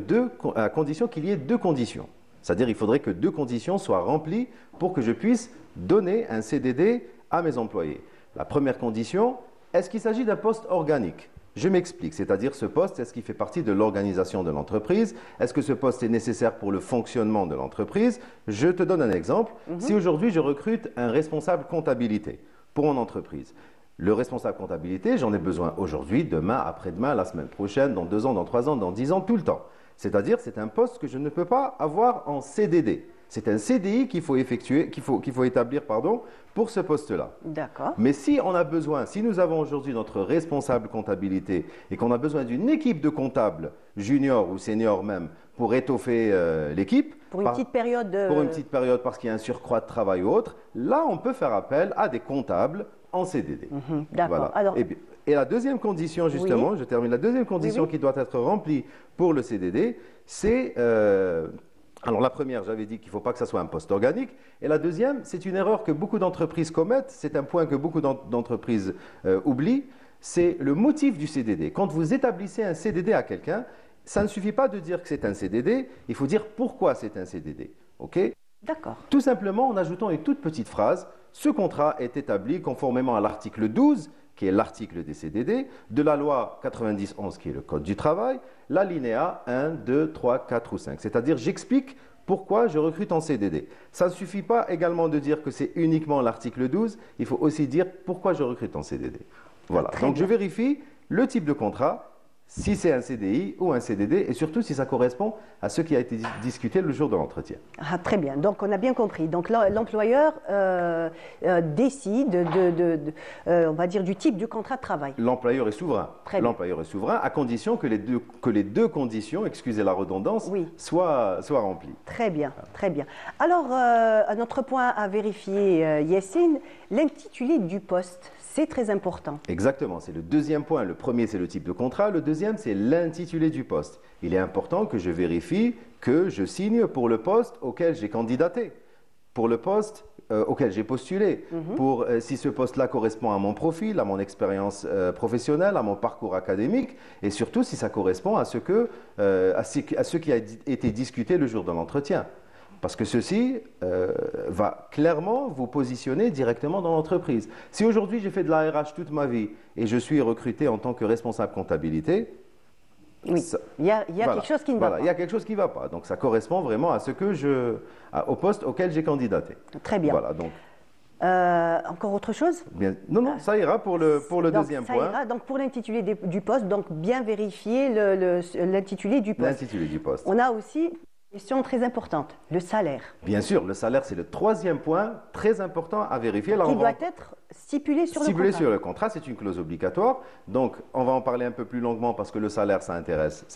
y ait 2 conditions. C'est-à-dire qu'il faudrait que 2 conditions soient remplies pour que je puisse donner un CDD à mes employés. La première condition, est-ce qu'il s'agit d'un poste organique? Je m'explique, c'est-à-dire ce poste, est-ce qu'il fait partie de l'organisation de l'entreprise? Est-ce que ce poste est nécessaire pour le fonctionnement de l'entreprise? Je te donne un exemple. Si aujourd'hui je recrute un responsable comptabilité pour mon entreprise, le responsable comptabilité, j'en ai besoin aujourd'hui, demain, après-demain, la semaine prochaine, dans 2 ans, dans 3 ans, dans 10 ans, tout le temps. C'est-à-dire, c'est un poste que je ne peux pas avoir en CDD. C'est un CDI qu'il faut établir pour ce poste-là. D'accord. Mais si on a besoin, si nous avons aujourd'hui notre responsable comptabilité et qu'on a besoin d'une équipe de comptables, juniors ou seniors même, pour étoffer l'équipe. Pour une petite période. Pour une petite période parce qu'il y a un surcroît de travail ou autre, là on peut faire appel à des comptables en CDD. D'accord. Voilà. Et la deuxième condition, justement, je termine, la deuxième condition qui doit être remplie pour le CDD, c'est Alors la première, j'avais dit qu'il ne faut pas que ça soit un poste organique. Et la deuxième, c'est une erreur que beaucoup d'entreprises commettent, c'est un point que beaucoup d'entreprises oublient, c'est le motif du CDD. Quand vous établissez un CDD à quelqu'un, ça ne suffit pas de dire que c'est un CDD, il faut dire pourquoi c'est un CDD. Ok ? D'accord. Tout simplement en ajoutant une toute petite phrase, ce contrat est établi conformément à l'article 12, qui est l'article des CDD, de la loi 90-11, qui est le Code du travail, l'alinéa 1, 2, 3, 4 ou 5. C'est-à-dire, j'explique pourquoi je recrute en CDD. Ça ne suffit pas également de dire que c'est uniquement l'article 12, il faut aussi dire pourquoi je recrute en CDD. Voilà. Donc, je vérifie le type de contrat, si c'est un CDI ou un CDD, et surtout si ça correspond à ce qui a été discuté le jour de l'entretien. Ah, très bien, donc on a bien compris. Donc l'employeur décide on va dire, du type du contrat de travail. L'employeur est souverain. L'employeur est souverain à condition que les deux conditions, excusez la redondance, soient remplies. Très bien, très bien. Alors, un autre point à vérifier, Yassine, l'intitulé du poste. C'est très important. Exactement, c'est le deuxième point. Le premier, c'est le type de contrat. Le deuxième, c'est l'intitulé du poste. Il est important que je vérifie que je signe pour le poste auquel j'ai candidaté, pour le poste auquel j'ai postulé, pour si ce poste-là correspond à mon profil, à mon expérience professionnelle, à mon parcours académique, et surtout si ça correspond à ce qui a été discuté le jour de l'entretien. Parce que ceci va clairement vous positionner directement dans l'entreprise. Si aujourd'hui j'ai fait de la RH toute ma vie et je suis recruté en tant que responsable comptabilité, il y a quelque chose qui ne va pas. Il y a quelque chose qui ne va pas. Donc ça correspond vraiment à au poste auquel j'ai candidaté. Très bien. Voilà, donc. Encore autre chose? Non, ça ira pour le deuxième point. Ça ira. Donc pour l'intitulé du poste, donc bien vérifier l'intitulé du poste. L'intitulé du poste. On a aussi une question très importante, le salaire. Bien sûr, le salaire, c'est le troisième point très important à vérifier. Qui doit être stipulé sur le contrat. Stipulé sur le contrat, c'est une clause obligatoire. Donc, on va en parler un peu plus longuement parce que le salaire, ça intéresse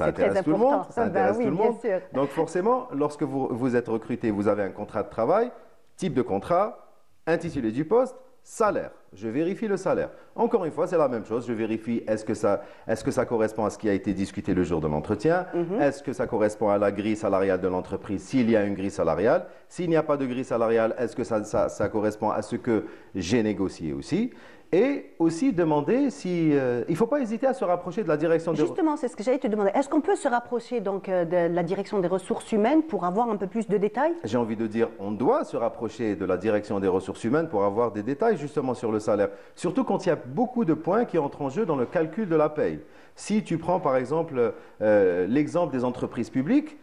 tout le monde. Ça intéresse tout le monde. Donc, forcément, lorsque vous êtes recruté, vous avez un contrat de travail, type de contrat, intitulé du poste, salaire. Je vérifie le salaire. Encore une fois, c'est la même chose. Je vérifie est-ce que ça correspond à ce qui a été discuté le jour de l'entretien. Est-ce que ça correspond à la grille salariale de l'entreprise s'il y a une grille salariale. S'il n'y a pas de grille salariale, est-ce que ça correspond à ce que j'ai négocié aussi. Et aussi demander si... il ne faut pas hésiter à se rapprocher de la direction des... Justement, c'est ce que j'allais te demander. Est-ce qu'on peut se rapprocher donc, de la direction des ressources humaines pour avoir un peu plus de détails? J'ai envie de dire, on doit se rapprocher de la direction des ressources humaines pour avoir des détails justement sur le salaire. Surtout quand il y a beaucoup de points qui entrent en jeu dans le calcul de la paye. Si tu prends par exemple l'exemple des entreprises publiques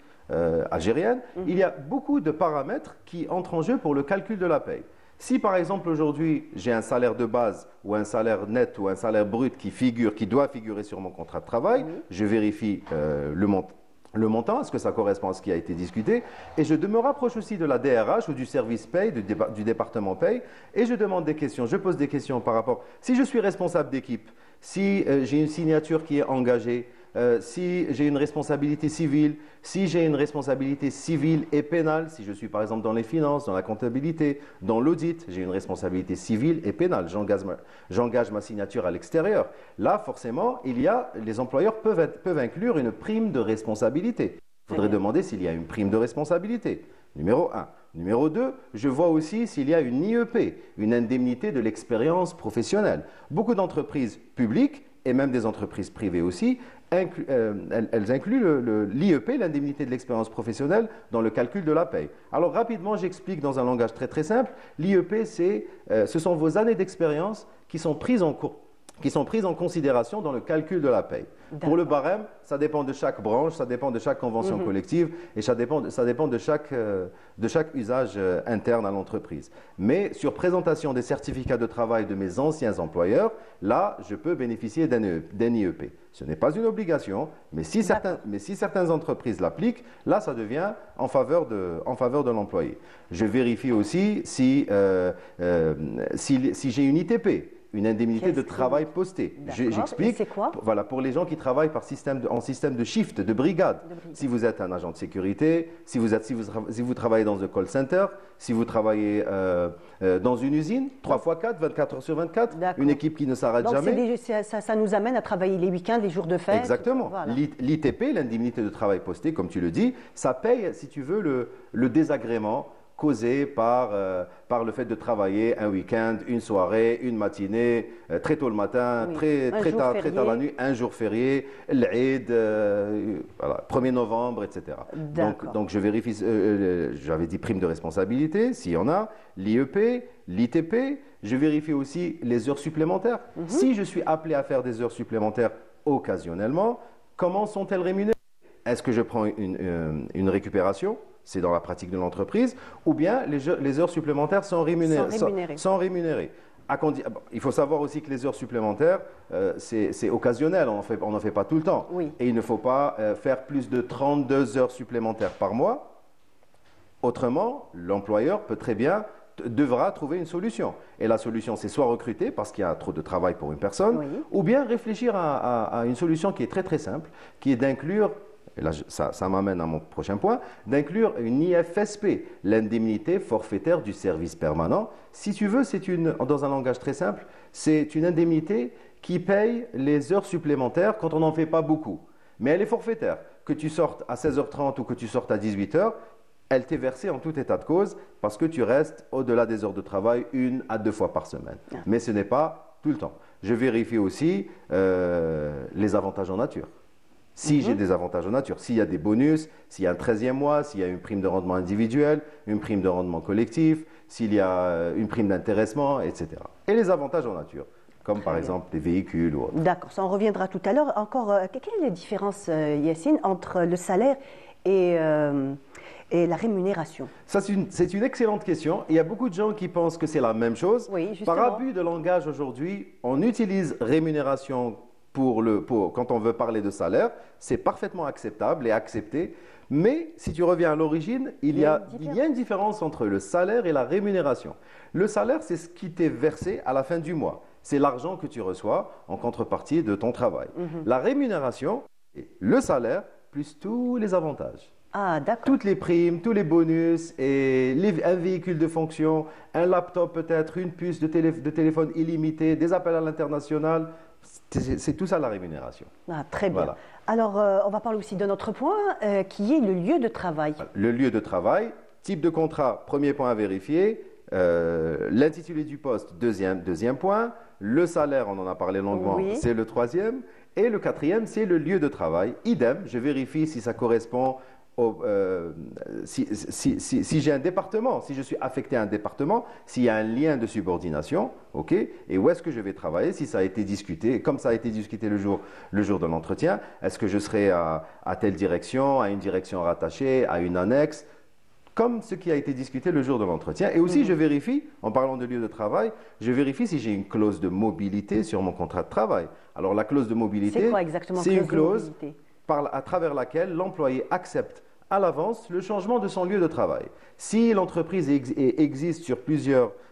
algériennes, il y a beaucoup de paramètres qui entrent en jeu pour le calcul de la paye. Si par exemple aujourd'hui j'ai un salaire de base ou un salaire net ou un salaire brut qui doit figurer sur mon contrat de travail, je vérifie le montant, est-ce que ça correspond à ce qui a été discuté, et je me rapproche aussi de la DRH ou du service paye, du département paye, et je demande des questions, je pose des questions par rapport, si je suis responsable d'équipe, si j'ai une signature qui est engagée, si j'ai une responsabilité civile, si j'ai une responsabilité civile et pénale, si je suis par exemple dans les finances, dans la comptabilité, dans l'audit, j'ai une responsabilité civile et pénale, j'engage ma signature à l'extérieur. Là, forcément, les employeurs peuvent inclure une prime de responsabilité. Il faudrait demander s'il y a une prime de responsabilité, numéro 1. Numéro 2, je vois aussi s'il y a une IEP, une indemnité de l'expérience professionnelle. Beaucoup d'entreprises publiques, et même des entreprises privées aussi, elles incluent l'IEP, l'indemnité de l'expérience professionnelle, dans le calcul de la paye. Alors rapidement, j'explique dans un langage très très simple. L'IEP, ce sont vos années d'expérience qui sont prises en considération dans le calcul de la paye. Pour le barème, ça dépend de chaque branche, ça dépend de chaque convention collective et ça dépend de chaque usage interne à l'entreprise. Mais sur présentation des certificats de travail de mes anciens employeurs, là, je peux bénéficier d'un IEP. Ce n'est pas une obligation, mais si certaines entreprises l'appliquent, là, ça devient en faveur de l'employé. Je vérifie aussi si j'ai une ITP. une indemnité de Qu'est-ce que- travail posté. D'accord. J'explique. Et c'est quoi? Voilà, pour les gens qui travaillent en système de shift, de brigade. Si vous êtes un agent de sécurité, si vous travaillez dans un call center, si vous travaillez dans une usine, 3x4, 24 heures sur 24, D'accord. une équipe qui ne s'arrête Donc, jamais. ça nous amène à travailler les week-ends, les jours de fête. Exactement. Voilà. L'ITP, l'indemnité de travail posté, comme tu le dis, ça paye, si tu veux, le désagrément causé par le fait de travailler un week-end, une soirée, une matinée, très tôt le matin, Oui. très jour tard férié. la nuit, un jour férié, l'Eid, voilà, 1er novembre, etc. D'accord. Donc je vérifie, j'avais dit prime de responsabilité, s'il y en a, l'IEP, l'ITP, je vérifie aussi les heures supplémentaires. Si je suis appelé à faire des heures supplémentaires occasionnellement, comment sont-elles rémunérées? Est-ce que je prends une récupération? C'est dans la pratique de l'entreprise, ou bien les heures supplémentaires sont rémunérées. Sont rémunérées. Il faut savoir aussi que les heures supplémentaires, c'est occasionnel, on n'en fait pas tout le temps. Oui. Et il ne faut pas faire plus de 32 heures supplémentaires par mois. Autrement, l'employeur devra trouver une solution. Et la solution, c'est soit recruter parce qu'il y a trop de travail pour une personne, Oui. ou bien réfléchir à une solution qui est très très simple, qui est d'inclure, et là ça m'amène à mon prochain point, d'inclure une IFSP, l'indemnité forfaitaire du service permanent. Si tu veux, dans un langage très simple, c'est une indemnité qui paye les heures supplémentaires quand on n'en fait pas beaucoup. Mais elle est forfaitaire. Que tu sortes à 16h30 ou que tu sortes à 18h, elle t'est versée en tout état de cause parce que tu restes au-delà des heures de travail 1 à 2 fois par semaine. Mais ce n'est pas tout le temps. Je vérifie aussi les avantages en nature. Si j'ai des avantages en nature, s'il y a des bonus, s'il y a un 13e mois, s'il y a une prime de rendement individuel, une prime de rendement collectif, s'il y a une prime d'intéressement, etc. Et les avantages en nature, comme par exemple des véhicules ou autres. D'accord, ça en reviendra tout à l'heure. Encore, quelle est la différence, Yacine, entre le salaire et la rémunération? Ça, c'est une excellente question. Il y a beaucoup de gens qui pensent que c'est la même chose. Oui, justement. Par abus de langage aujourd'hui, on utilise rémunération quand on veut parler de salaire. C'est parfaitement acceptable et accepté. Mais si tu reviens à l'origine, il y a une différence entre le salaire et la rémunération. Le salaire, c'est ce qui t'est versé à la fin du mois. C'est l'argent que tu reçois en contrepartie de ton travail. La rémunération, c'est le salaire plus tous les avantages. Ah, d'accord. Toutes les primes, tous les bonus, et un véhicule de fonction, un laptop peut-être, une puce de téléphone illimitée, des appels à l'international, c'est tout ça la rémunération. Ah, très bien. Voilà. Alors, on va parler aussi d'un autre point, qui est le lieu de travail. Le lieu de travail, type de contrat, premier point à vérifier, l'intitulé du poste, deuxième point, le salaire, on en a parlé longuement, Oui. c'est le troisième, et le quatrième, c'est le lieu de travail. Idem, je vérifie si ça correspond si j'ai un département, si je suis affecté à un département, s'il y a un lien de subordination, ok, et où est-ce que je vais travailler, si ça a été discuté, comme ça a été discuté le jour de l'entretien, est-ce que je serai à telle direction, à une direction rattachée, à une annexe, comme ce qui a été discuté le jour de l'entretien. Et aussi, je vérifie, en parlant de lieu de travail, je vérifie si j'ai une clause de mobilité sur mon contrat de travail. Alors, la clause de mobilité, c'est quoi exactement, c'est une clause de mobilité à travers laquelle l'employé accepte à l'avance le changement de son lieu de travail. Si l'entreprise existe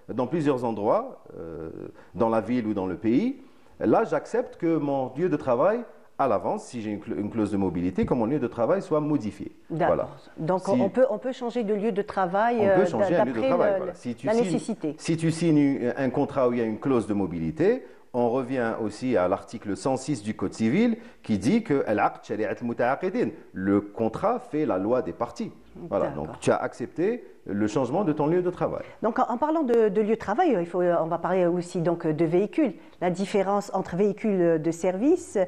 dans plusieurs endroits, dans la ville ou dans le pays, là, j'accepte que mon lieu de travail, à l'avance, si j'ai une clause de mobilité, que mon lieu de travail soit modifié. D'accord. Voilà. Donc, on peut changer de lieu de travail d'après la nécessité. Si tu signes un contrat où il y a une clause de mobilité, on revient aussi à l'article 106 du Code civil qui dit que le contrat fait la loi des parties. Voilà, donc tu as accepté le changement de ton lieu de travail. Donc en parlant de lieu de travail, on va parler aussi donc de véhicules. La différence entre véhicules de service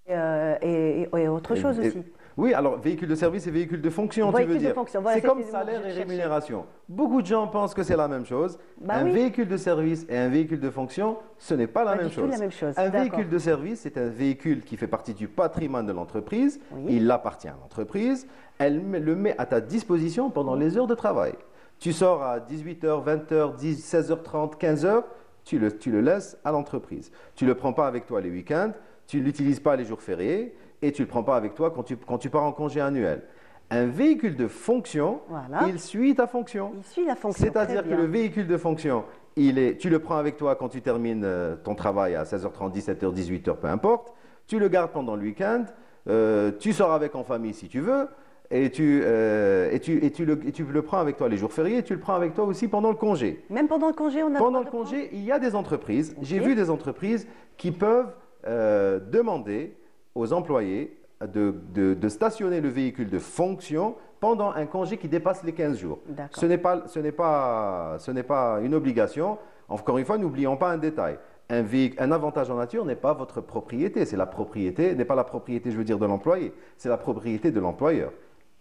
et autre chose aussi. Oui, alors véhicule de service et véhicule de fonction, tu veux dire. Voilà, c'est comme salaire et rémunération. Beaucoup de gens pensent que c'est la même chose. Un véhicule de service et un véhicule de fonction, ce n'est pas la même chose. Un véhicule de service, c'est un véhicule qui fait partie du patrimoine de l'entreprise. Oui. Il appartient à l'entreprise. Elle le met à ta disposition pendant les heures de travail. Tu sors à 18h, 20h, 16h30, 15h, tu le laisses à l'entreprise. Tu ne le prends pas avec toi les week-ends, tu ne l'utilises pas les jours fériés, et tu ne le prends pas avec toi quand tu pars en congé annuel. Un véhicule de fonction, il suit ta fonction. Il suit la fonction. C'est-à-dire que le véhicule de fonction, tu le prends avec toi quand tu termines ton travail à 16h30, 17h, 18h, peu importe. Tu le gardes pendant le week-end. Tu sors avec en famille si tu veux. Et tu le prends avec toi les jours fériés. Et tu le prends avec toi aussi pendant le congé. Même pendant le congé, on a Pendant le congé, il y a des entreprises. J'ai vu des entreprises qui peuvent demander aux employés de stationner le véhicule de fonction pendant un congé qui dépasse les 15 jours. Ce n'est pas une obligation. Encore une fois, n'oublions pas un détail. Un avantage en nature n'est pas votre propriété. C'est la propriété, n'est pas la propriété, je veux dire, de l'employé. C'est la propriété de l'employeur.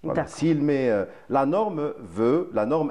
Voilà. S'il met, la norme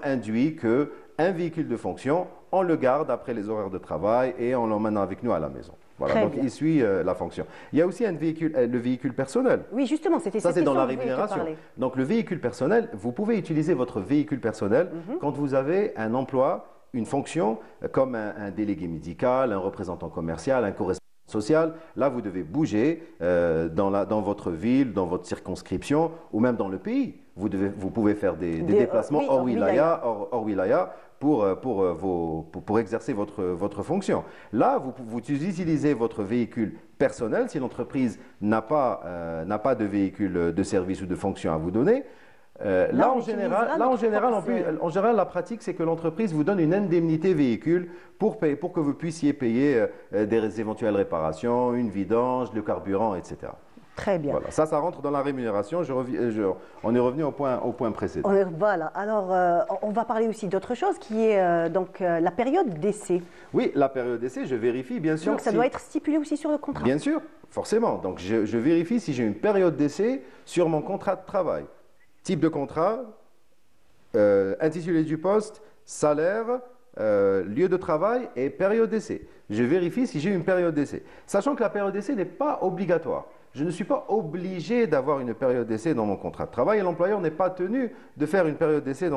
induit qu'un véhicule de fonction, on le garde après les horaires de travail et on l'emmène avec nous à la maison. Voilà, donc il suit la fonction. Il y a aussi le véhicule personnel. Oui, justement, c'était ça, c'est dans la rémunération. Donc le véhicule personnel, vous pouvez utiliser votre véhicule personnel quand vous avez un emploi, une fonction, comme un délégué médical, un représentant commercial, un correspondant social. Là, vous devez bouger dans votre ville, dans votre circonscription ou même dans le pays. Vous pouvez faire des déplacements hors wilaya pour exercer votre fonction. Là, vous utilisez votre véhicule personnel. Si l'entreprise n'a pas de véhicule de service ou de fonction à vous donner, en général, la pratique, c'est que l'entreprise vous donne une indemnité véhicule pour que vous puissiez payer des éventuelles réparations, une vidange, le carburant, etc. Très bien. Voilà. Ça rentre dans la rémunération. On est revenu au point précédent. Voilà. Alors, on va parler aussi d'autre chose qui est la période d'essai. Oui, la période d'essai, je vérifie bien sûr. Donc, ça doit être stipulé aussi sur le contrat. Bien sûr, forcément. Donc, je vérifie si j'ai une période d'essai sur mon contrat de travail. Type de contrat, intitulé du poste, salaire, lieu de travail et période d'essai. Je vérifie si j'ai une période d'essai. Sachant que la période d'essai n'est pas obligatoire. Je ne suis pas obligé d'avoir une période d'essai dans mon contrat de travail et l'employeur n'est pas tenu de faire une période d'essai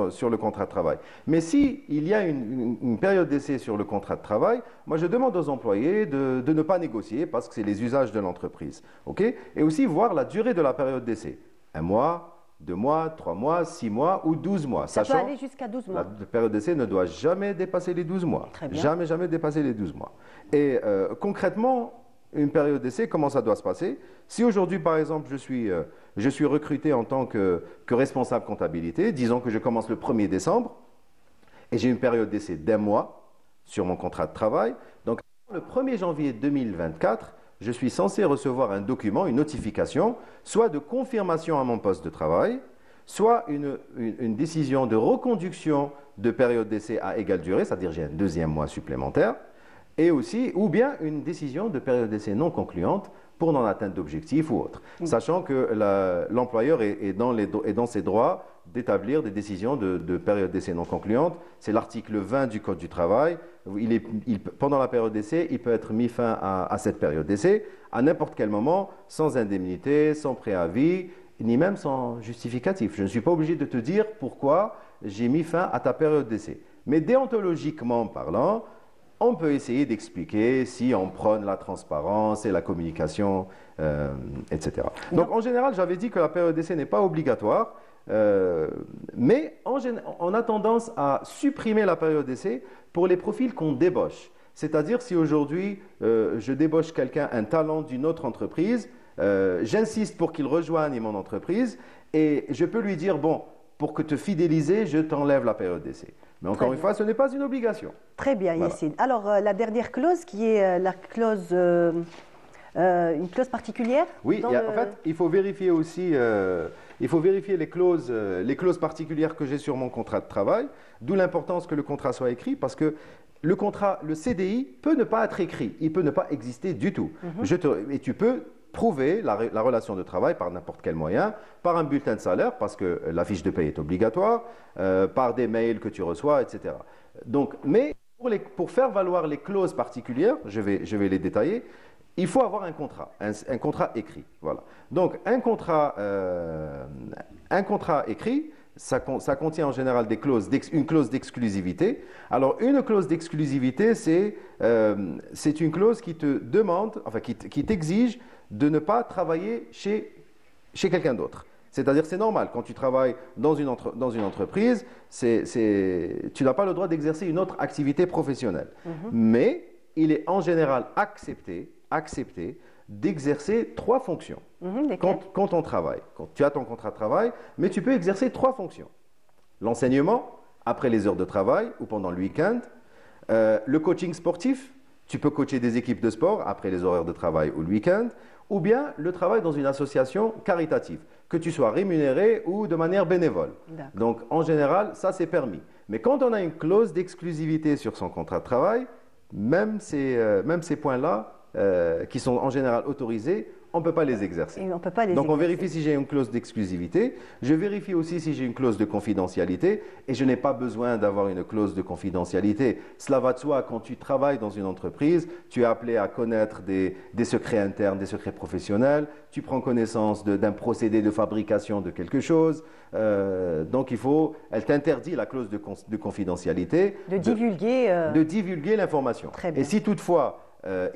sur le contrat de travail. Mais s'il y a une période d'essai sur le contrat de travail, moi je demande aux employés de ne pas négocier parce que c'est les usages de l'entreprise. Okay ? Et aussi voir la durée de la période d'essai. 1 mois, 2 mois, 3 mois, 6 mois ou 12 mois. Ça peut aller jusqu'à 12 mois. La période d'essai ne doit jamais dépasser les 12 mois. Très bien. Jamais, jamais dépasser les 12 mois. Et concrètement, une période d'essai, comment ça doit se passer? Si aujourd'hui, par exemple, je suis recruté en tant que responsable comptabilité, disons que je commence le 1er décembre, et j'ai une période d'essai d'1 mois sur mon contrat de travail. Donc, le 1er janvier 2024, je suis censé recevoir un document, une notification, soit de confirmation à mon poste de travail, soit une décision de reconduction de période d'essai à égale durée, c'est-à-dire j'ai un 2e mois supplémentaire, et aussi, ou bien une décision de période d'essai non concluante pour non-atteinte d'objectifs ou autre. Sachant que l'employeur est dans ses droits d'établir des décisions de période d'essai non concluante. C'est l'article 20 du Code du travail. Pendant la période d'essai, il peut être mis fin à cette période d'essai à n'importe quel moment, sans indemnité, sans préavis, ni même sans justificatif. Je ne suis pas obligé de te dire pourquoi j'ai mis fin à ta période d'essai. Mais déontologiquement parlant, on peut essayer d'expliquer si on prône la transparence et la communication, etc. Donc en général, j'avais dit que la période d'essai n'est pas obligatoire, mais on a tendance à supprimer la période d'essai pour les profils qu'on débauche. C'est-à-dire si aujourd'hui je débauche quelqu'un, un talent d'une autre entreprise, j'insiste pour qu'il rejoigne mon entreprise et je peux lui dire, bon, pour que te fidéliser, je t'enlève la période d'essai. Mais encore une fois, ce n'est pas une obligation. Très bien, voilà. Yassine. Alors, la dernière clause qui est la clause, une clause particulière. Oui, en fait, il faut vérifier aussi, les clauses particulières que j'ai sur mon contrat de travail, d'où l'importance que le contrat soit écrit, parce que le CDI peut ne pas être écrit, il peut ne pas exister du tout. Et tu peux prouver la relation de travail par n'importe quel moyen, par un bulletin de salaire, parce que la fiche de paie est obligatoire, par des mails que tu reçois, etc. Donc, mais pour faire valoir les clauses particulières, je vais les détailler, il faut avoir un contrat écrit. Voilà. Donc, un contrat écrit, ça contient en général une clause d'exclusivité. Alors, une clause d'exclusivité, c'est une clause qui te demande, enfin, qui t'exige de ne pas travailler chez quelqu'un d'autre. C'est-à-dire c'est normal, quand tu travailles dans une entreprise, tu n'as pas le droit d'exercer une autre activité professionnelle. Mais il est en général accepté d'exercer 3 fonctions quand on travaille. Quand tu as ton contrat de travail, mais tu peux exercer 3 fonctions. L'enseignement, après les heures de travail ou pendant le week-end. Le coaching sportif, tu peux coacher des équipes de sport après les horaires de travail ou le week-end. Ou bien le travail dans une association caritative, que tu sois rémunéré ou de manière bénévole. Donc en général, ça c'est permis. Mais quand on a une clause d'exclusivité sur son contrat de travail, même ces points-là, qui sont en général autorisés, on ne peut pas les exercer. Donc on vérifie si j'ai une clause d'exclusivité, je vérifie aussi si j'ai une clause de confidentialité, et je n'ai pas besoin d'avoir une clause de confidentialité. Cela va de soi, quand tu travailles dans une entreprise, tu es appelé à connaître des secrets internes, des secrets professionnels, tu prends connaissance d'un procédé de fabrication de quelque chose, donc elle t'interdit la clause de confidentialité de divulguer l'information. Et si toutefois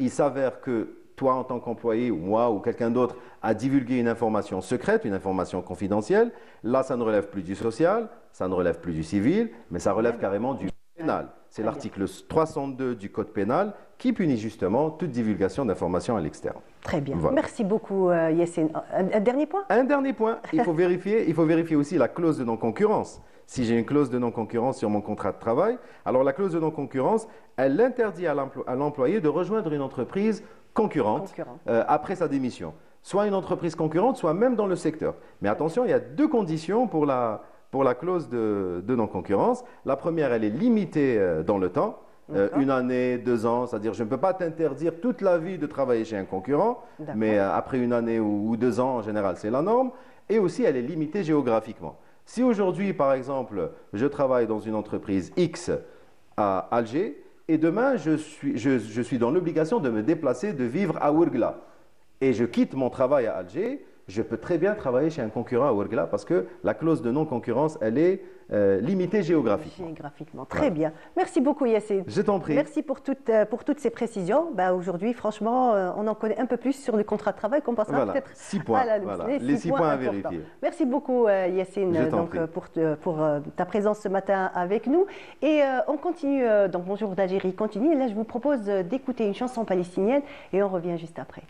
il s'avère que toi en tant qu'employé ou moi ou quelqu'un d'autre a divulgué une information secrète, une information confidentielle, là ça ne relève plus du social, ça ne relève plus du civil, mais ça relève carrément du pénal. C'est l'article 302 du Code pénal qui punit justement toute divulgation d'informations à l'externe. Très bien. Voilà. Merci beaucoup Yassine. Un dernier point ? Un dernier point, il faut vérifier aussi la clause de non-concurrence. Si j'ai une clause de non-concurrence sur mon contrat de travail, alors la clause de non-concurrence, elle interdit à l'employé de rejoindre une entreprise concurrente. Après sa démission. Soit une entreprise concurrente, soit même dans le secteur. Mais attention, il y a 2 conditions pour la clause de non-concurrence. La première, elle est limitée dans le temps. 1 année, 2 ans, c'est-à-dire je ne peux pas t'interdire toute la vie de travailler chez un concurrent, mais après 1 année ou 2 ans, en général, c'est la norme. Et aussi, elle est limitée géographiquement. Si aujourd'hui, par exemple, je travaille dans une entreprise X à Alger, et demain, je suis dans l'obligation de me déplacer, de vivre à Ouargla, et je quitte mon travail à Alger, je peux très bien travailler chez un concurrent à Ouargla parce que la clause de non-concurrence, elle est limitée géographiquement. Très bien. Merci beaucoup Yassine. Je t'en prie. Merci pour toutes ces précisions. Aujourd'hui, franchement, on en connaît un peu plus sur le contrat de travail qu'on passera peut-être 6 points. Les 6 points à vérifier. Merci beaucoup Yassine pour ta présence ce matin avec nous. Et on continue, donc Bonjour d'Algérie continue. Et là, je vous propose d'écouter une chanson palestinienne et on revient juste après.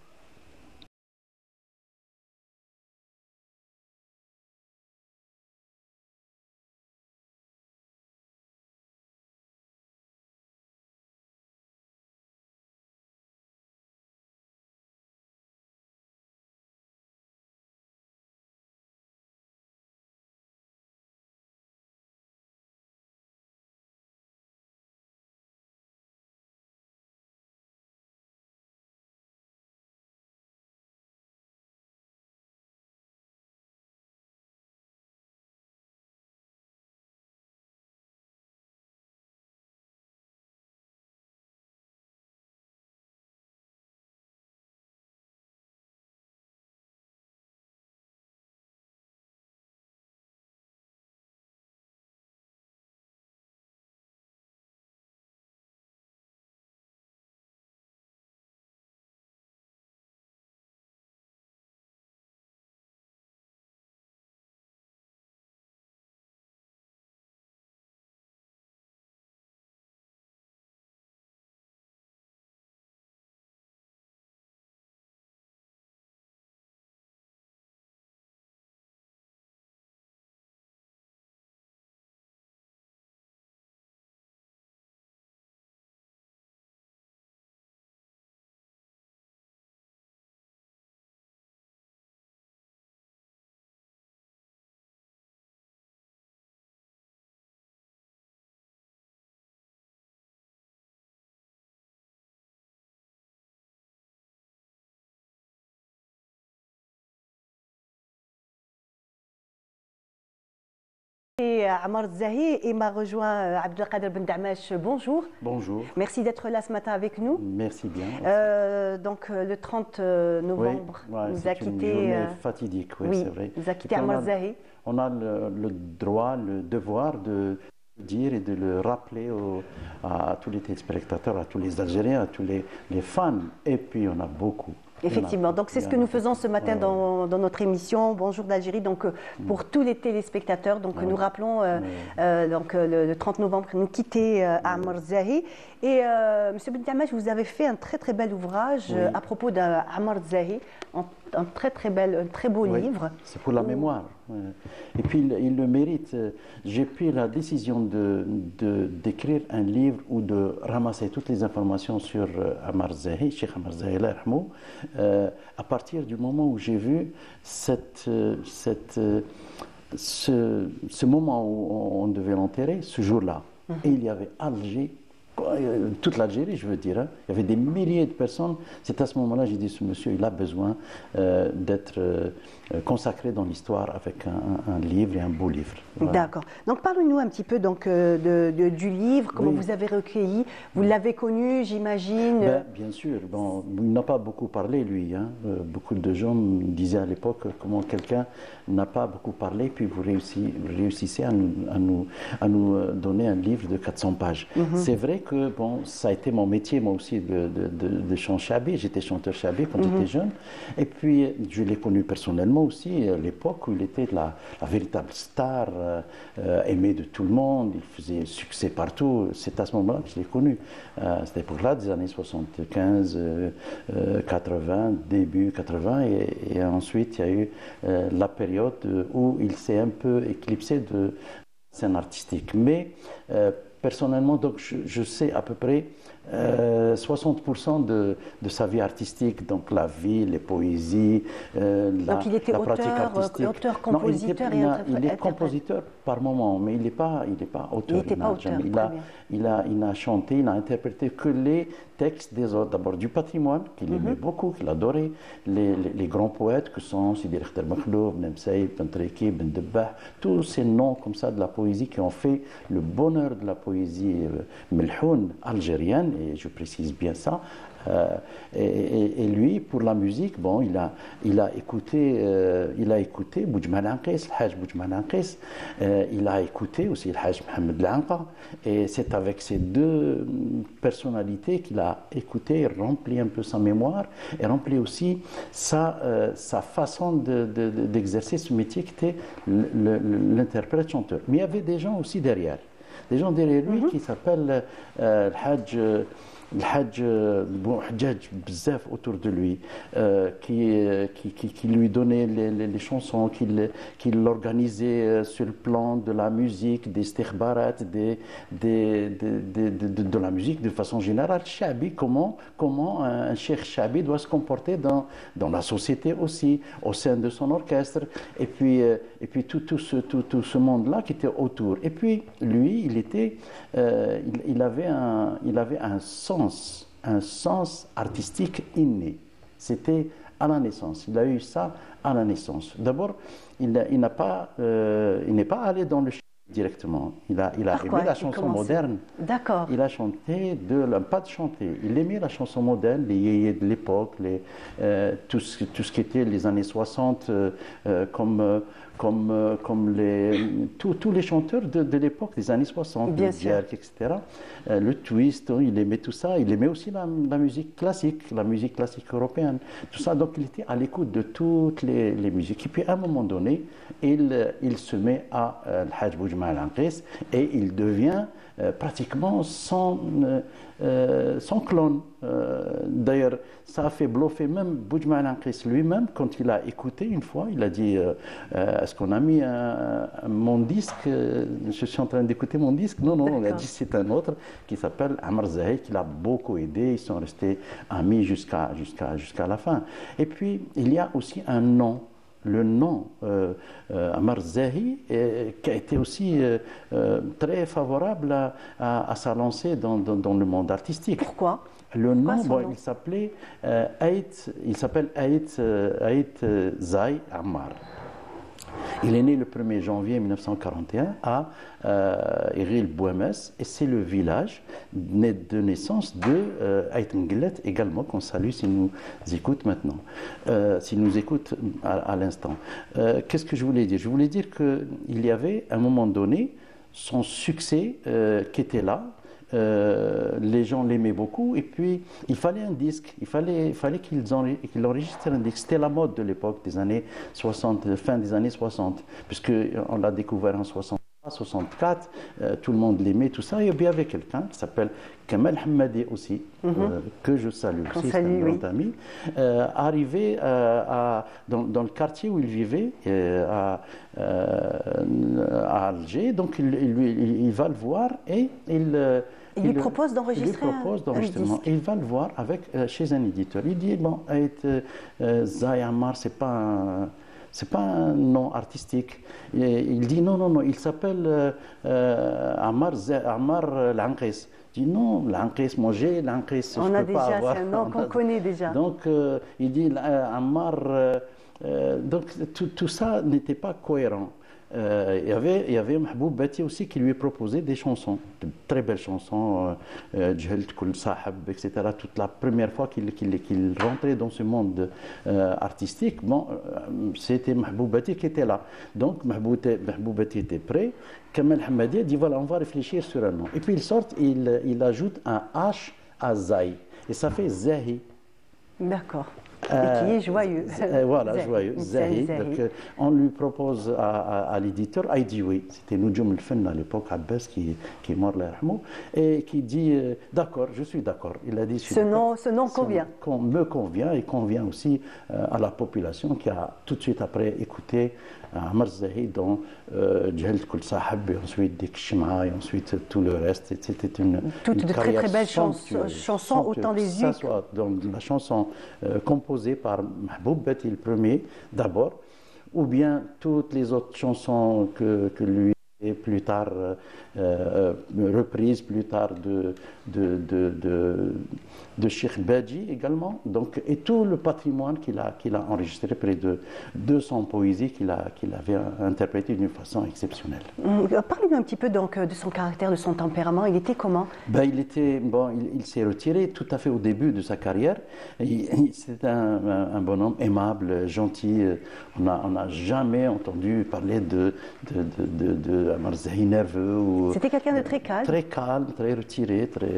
Ammar Zahi et m'a rejoint Abdelkader Ben Damash. Bonjour. Bonjour. Merci d'être là ce matin avec nous. Merci bien. Donc le 30 novembre, nous a quitté. Une journée fatidique, c'est vrai. Nous a quitté Ammar Zahi. On a le droit, le devoir de dire et de le rappeler à tous les téléspectateurs, à tous les Algériens, à tous les fans. Et puis on a beaucoup Effectivement, donc c'est ce que nous faisons ce matin dans notre émission Bonjour d'Algérie. Donc pour tous les téléspectateurs, donc nous rappelons donc le 30 novembre nous quittait Ammar Zahi. Et Monsieur Bentamash, vous avez fait un très bel ouvrage à propos d'Ammar Zahi, un très beau livre. C'est pour la mémoire. Et puis il le mérite. J'ai pris la décision d'écrire un livre ou de ramasser toutes les informations sur Ammar Zahi, Cheikh Ammar Zahi, à partir du moment où j'ai vu ce moment où on devait l'enterrer, ce jour-là. Et il y avait Alger, toute l'Algérie, je veux dire. Hein. Il y avait des milliers de personnes. C'est à ce moment-là que j'ai dit, ce monsieur, il a besoin d'être consacré dans l'histoire avec un livre et un beau livre. Voilà. D'accord. Donc parlez-nous un petit peu donc, du livre, comment vous avez recueilli. Vous l'avez connu, j'imagine. Bien sûr. Bon, il n'a pas beaucoup parlé, lui. Hein. Beaucoup de gens me disaient à l'époque comment quelqu'un n'a pas beaucoup parlé, puis vous réussissez à nous donner un livre de 400 pages. C'est vrai que ça a été mon métier, moi aussi, de chanter chabé. J'étais chanteur chabé quand j'étais jeune. Et puis, je l'ai connu personnellement aussi, à l'époque où il était la véritable star, aimé de tout le monde. Il faisait succès partout. C'est à ce moment-là que je l'ai connu. À cette époque-là, des années 75, 80, début 80. Et ensuite, il y a eu la période où il s'est un peu éclipsé de scène artistique. Mais personnellement, donc, je sais à peu près 60% de sa vie artistique, donc la vie, les poésies, donc il était la pratique artistique. Auteur, compositeur et interprète. Il est compositeur par moment, mais il n'est pas auteur. Il a chanté, il n'a interprété que les textes des autres. D'abord du patrimoine, qu'il aimait beaucoup, qu'il adorait, les grands poètes que sont Sidi Rekhter Makhlouf, Nemsei, Ben Treki, Ben Debbah, tous ces noms comme ça de la poésie qui ont fait le bonheur de la poésie melhoun algérienne, et je précise bien ça. Et lui, pour la musique, bon, il a écouté Boudjmal Anqis, le Hajj Boudjmal Anqis, il a écouté aussi le Hajj Mohamed Lanqa, et c'est avec ces deux personnalités qu'il a écouté, rempli un peu sa mémoire, et rempli aussi sa façon d'exercer ce métier qui était l'interprète-chanteur. Mais il y avait des gens aussi derrière. Des gens derrière lui qui s'appellent le Hajj Bouhadjadj bzaf autour de lui, qui lui donnait les chansons, qui l'organisait sur le plan de la musique, des stikhbarat, de la musique de façon générale. Chabi, comment un cheikh Chabi doit se comporter dans la société aussi, au sein de son orchestre, et puis tout ce monde-là qui était autour. Et puis lui, il avait un sens artistique inné. C'était à la naissance. Il a eu ça à la naissance. D'abord, il n'est pas allé dans le chant directement. Il a aimé la chanson moderne. D'accord. Il a chanté pas de chanter. Il aimait la chanson moderne, les yéyés de l'époque, tout ce qui était les années 60, comme tous les chanteurs de l'époque, des années 60, le jerk, etc. Le twist, il aimait tout ça. Il aimait aussi la musique classique européenne. Tout ça, donc il était à l'écoute de toutes les musiques. Et puis à un moment donné, il se met à le Hajj Boudjmal Anqis et il devient pratiquement sans clone. D'ailleurs, ça a fait bluffer même Boudjmal Anqis lui-même quand il a écouté une fois. Il a dit est-ce qu'on a mis mon disque je suis en train d'écouter mon disque. Non, il a dit c'est un autre qui s'appelle Ammar Zahi, qui l'a beaucoup aidé. Ils sont restés amis jusqu'à la fin. Et puis, il y a aussi un nom. Le nom Ammar Zahi qui a été aussi très favorable à sa lancée dans le monde artistique. Pourquoi? Le nom, il s'appelle Aït Zahi Ammar. Il est né le 1er janvier 1941 à Iril Bouames, et c'est le village né de naissance de Aït Mguillet également, qu'on salue s'il nous écoute maintenant, s'il nous écoute à l'instant. Qu'est-ce que je voulais dire? Je voulais dire qu'il y avait à un moment donné son succès qui était là. les gens l'aimaient beaucoup, et puis il fallait un disque, il fallait qu'il enregistre un disque. C'était la mode de l'époque, des années 60, fin des années 60, puisqu'on l'a découvert en 60. 64, tout le monde l'aimait, tout ça. Et il y avait quelqu'un qui s'appelle Kamal Hammadi aussi, que je salue aussi, c'est un grand ami, arrivé dans le quartier où il vivait, à Alger. Donc il va le voir et il lui propose d'enregistrer un disque. Et il va le voir chez un éditeur. Il dit, bon, Zay Ammar, c'est pas un nom artistique. Il dit non, il s'appelle Ammar Lanqis. Il dit non, Lanqis, moi j'ai Lanqis. On a déjà, c'est un nom qu'on connaît déjà. Donc il dit Ammar. Donc tout ça n'était pas cohérent. Il y avait Mahboub Bati aussi qui lui proposait des chansons, de très belles chansons, Jhelt Kul Sahab, etc. Toute la première fois qu'il rentrait dans ce monde artistique, bon, c'était Mahboub Bati qui était là. Donc Mahboub Bati était prêt. Kamal Hammadi dit voilà, on va réfléchir sur un nom. Et puis il sort, il ajoute un H à Zay. Et ça fait Zahi. D'accord. Et qui est joyeux. Voilà, joyeux, Zahi. Donc, on lui propose à l'éditeur Aïdioui, c'était Noujoum El-Fenn à l'époque, Abbas qui est mort là, et qui dit d'accord, je suis d'accord. Il a dit ce nom convient. Me convient et convient aussi à la population qui a tout de suite après écouté Ammar Zahi dans Jhelt Kul Sahab, et ensuite Dik Shima, et ensuite tout le reste. C'était une de très belles chansons, autant des yeux. Donc la chanson composée par Mahboub Bati le premier d'abord, ou bien toutes les autres chansons que lui et plus tard reprises plus tard de Cheikh Badji également, donc, et tout le patrimoine qu'il a enregistré, près de 200 poésies qu'il avait interprétées d'une façon exceptionnelle. Parlez-nous un petit peu donc de son caractère, de son tempérament. Il était comment? Il s'est retiré tout à fait au début de sa carrière. C'était un bonhomme aimable, gentil. On n'a jamais entendu parler de Ammar Zahi nerveux. C'était quelqu'un de très calme. Très calme, très retiré, très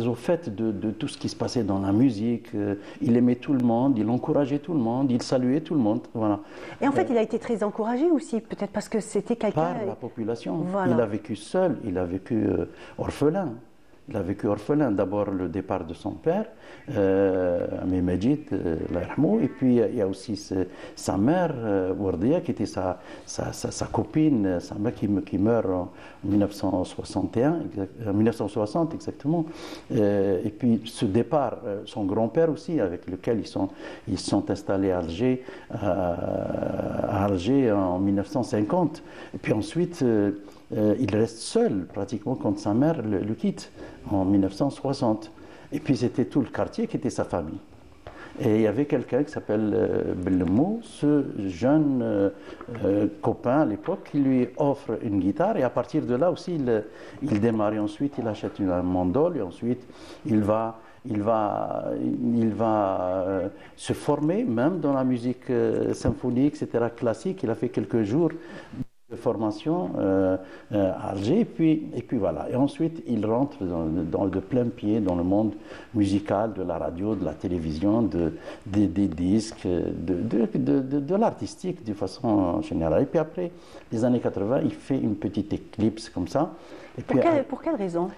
au fait de tout ce qui se passait dans la musique. Il aimait tout le monde, il encourageait tout le monde, il saluait tout le monde. Voilà. Et en fait, il a été très encouragé aussi, peut-être parce que c'était quelqu'un... Par la population. Voilà. Il a vécu seul, il a vécu orphelin. Il a vécu orphelin. D'abord le départ de son père, Ami Majid, et puis il y a aussi sa mère, Wardia, qui était sa copine, sa mère qui meurt en 1960 exactement. Et puis ce départ, son grand-père aussi, avec lequel ils sont installés à Alger en 1950. Et puis ensuite, il reste seul pratiquement quand sa mère le quitte en 1960. Et puis c'était tout le quartier qui était sa famille. Et il y avait quelqu'un qui s'appelle Bellemou, ce jeune copain à l'époque, qui lui offre une guitare. Et à partir de là aussi, il démarre. Et ensuite, il achète un mandole. Et ensuite, il va se former même dans la musique symphonique, etc., classique. Il a fait quelques jours de formation à Alger, et puis voilà. Et ensuite, il rentre de plein pied dans le monde musical, de la radio, de la télévision, des disques, de l'artistique de façon générale. Et puis après, les années 80, il fait une petite éclipse comme ça. Et puis, pour quelle raison?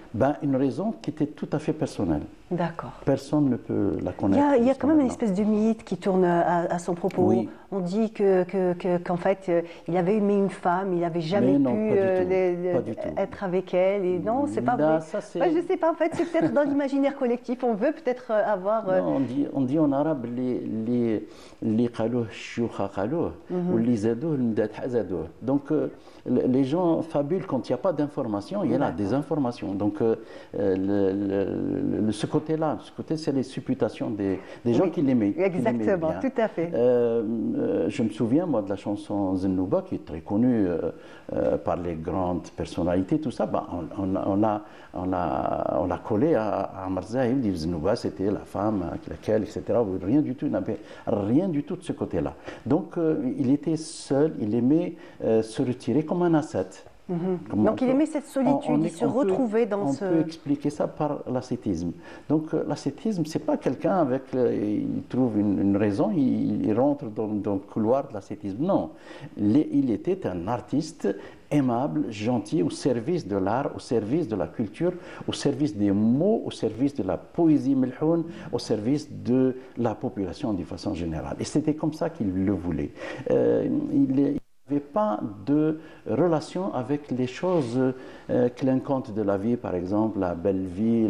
Une raison qui était tout à fait personnelle. D'accord. Personne ne peut la connaître. Il y a quand même une espèce de mythe qui tourne à son propos. Oui. On dit qu'en fait, il avait aimé une femme, il n'avait jamais pu être avec elle. Et non, c'est pas vrai. Je ne sais pas, en fait, c'est peut-être dans l'imaginaire collectif. On veut peut-être avoir... Non, on dit en arabe li qalouh shoucha qalouh ou li zadouh l'mdad hazadouh. Donc, les gens fabulent quand il n'y a pas d'informations, il y a des informations. Donc, ce côté-là, c'est les supputations des gens qui l'aimaient. Exactement, tout à fait. Je me souviens, moi, de la chanson Zennouba, qui est très connue par les grandes personnalités, tout ça. On l'a collé à Ammar Zahi. Il dit Zennouba, c'était la femme avec laquelle, etc. Rien du tout, il n'avait rien du tout de ce côté-là. Donc, il était seul, il aimait se retirer comme un ascète. Donc il aimait cette solitude, il se retrouvait dans ce... On peut expliquer ça par l'ascétisme. Donc l'ascétisme, c'est pas quelqu'un avec... il trouve une raison, il rentre dans le couloir de l'ascétisme. Non, il était un artiste aimable, gentil, au service de l'art, au service de la culture, au service des mots, au service de la poésie melhoun, au service de la population de façon générale. Et c'était comme ça qu'il le voulait. Il n'avait pas de relation avec les choses clinquantes de la vie, par exemple la belle vie,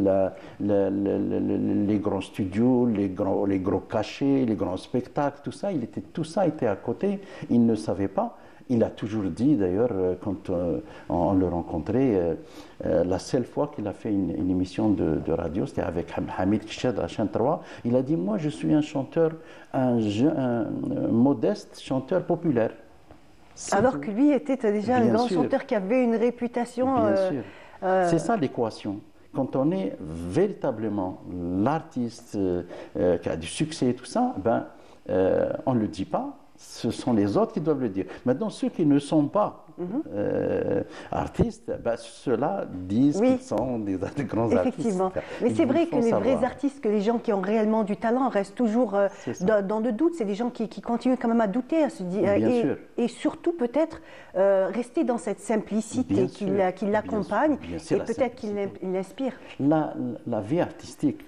les grands studios, les gros cachets, les grands spectacles, tout ça était à côté, il ne savait pas. Il a toujours dit, d'ailleurs, quand on le rencontrait, la seule fois qu'il a fait une émission de radio, c'était avec Hamid Kiched à chaîne 3, il a dit, moi je suis un chanteur, un modeste chanteur populaire. Alors que lui était déjà un grand chanteur qui avait une réputation... Bien sûr. C'est ça l'équation. Quand on est véritablement l'artiste qui a du succès et tout ça, on ne le dit pas. Ce sont les autres qui doivent le dire. Maintenant, ceux qui ne sont pas artistes, ceux-là disent qu'ils sont des grands artistes. Effectivement. Mais c'est vrai que les vrais artistes, que les gens qui ont réellement du talent restent toujours dans le doute. C'est des gens qui continuent quand même à douter, à se dire, et surtout peut-être rester dans cette simplicité qui l'accompagne et peut-être qui l'inspire. La vie artistique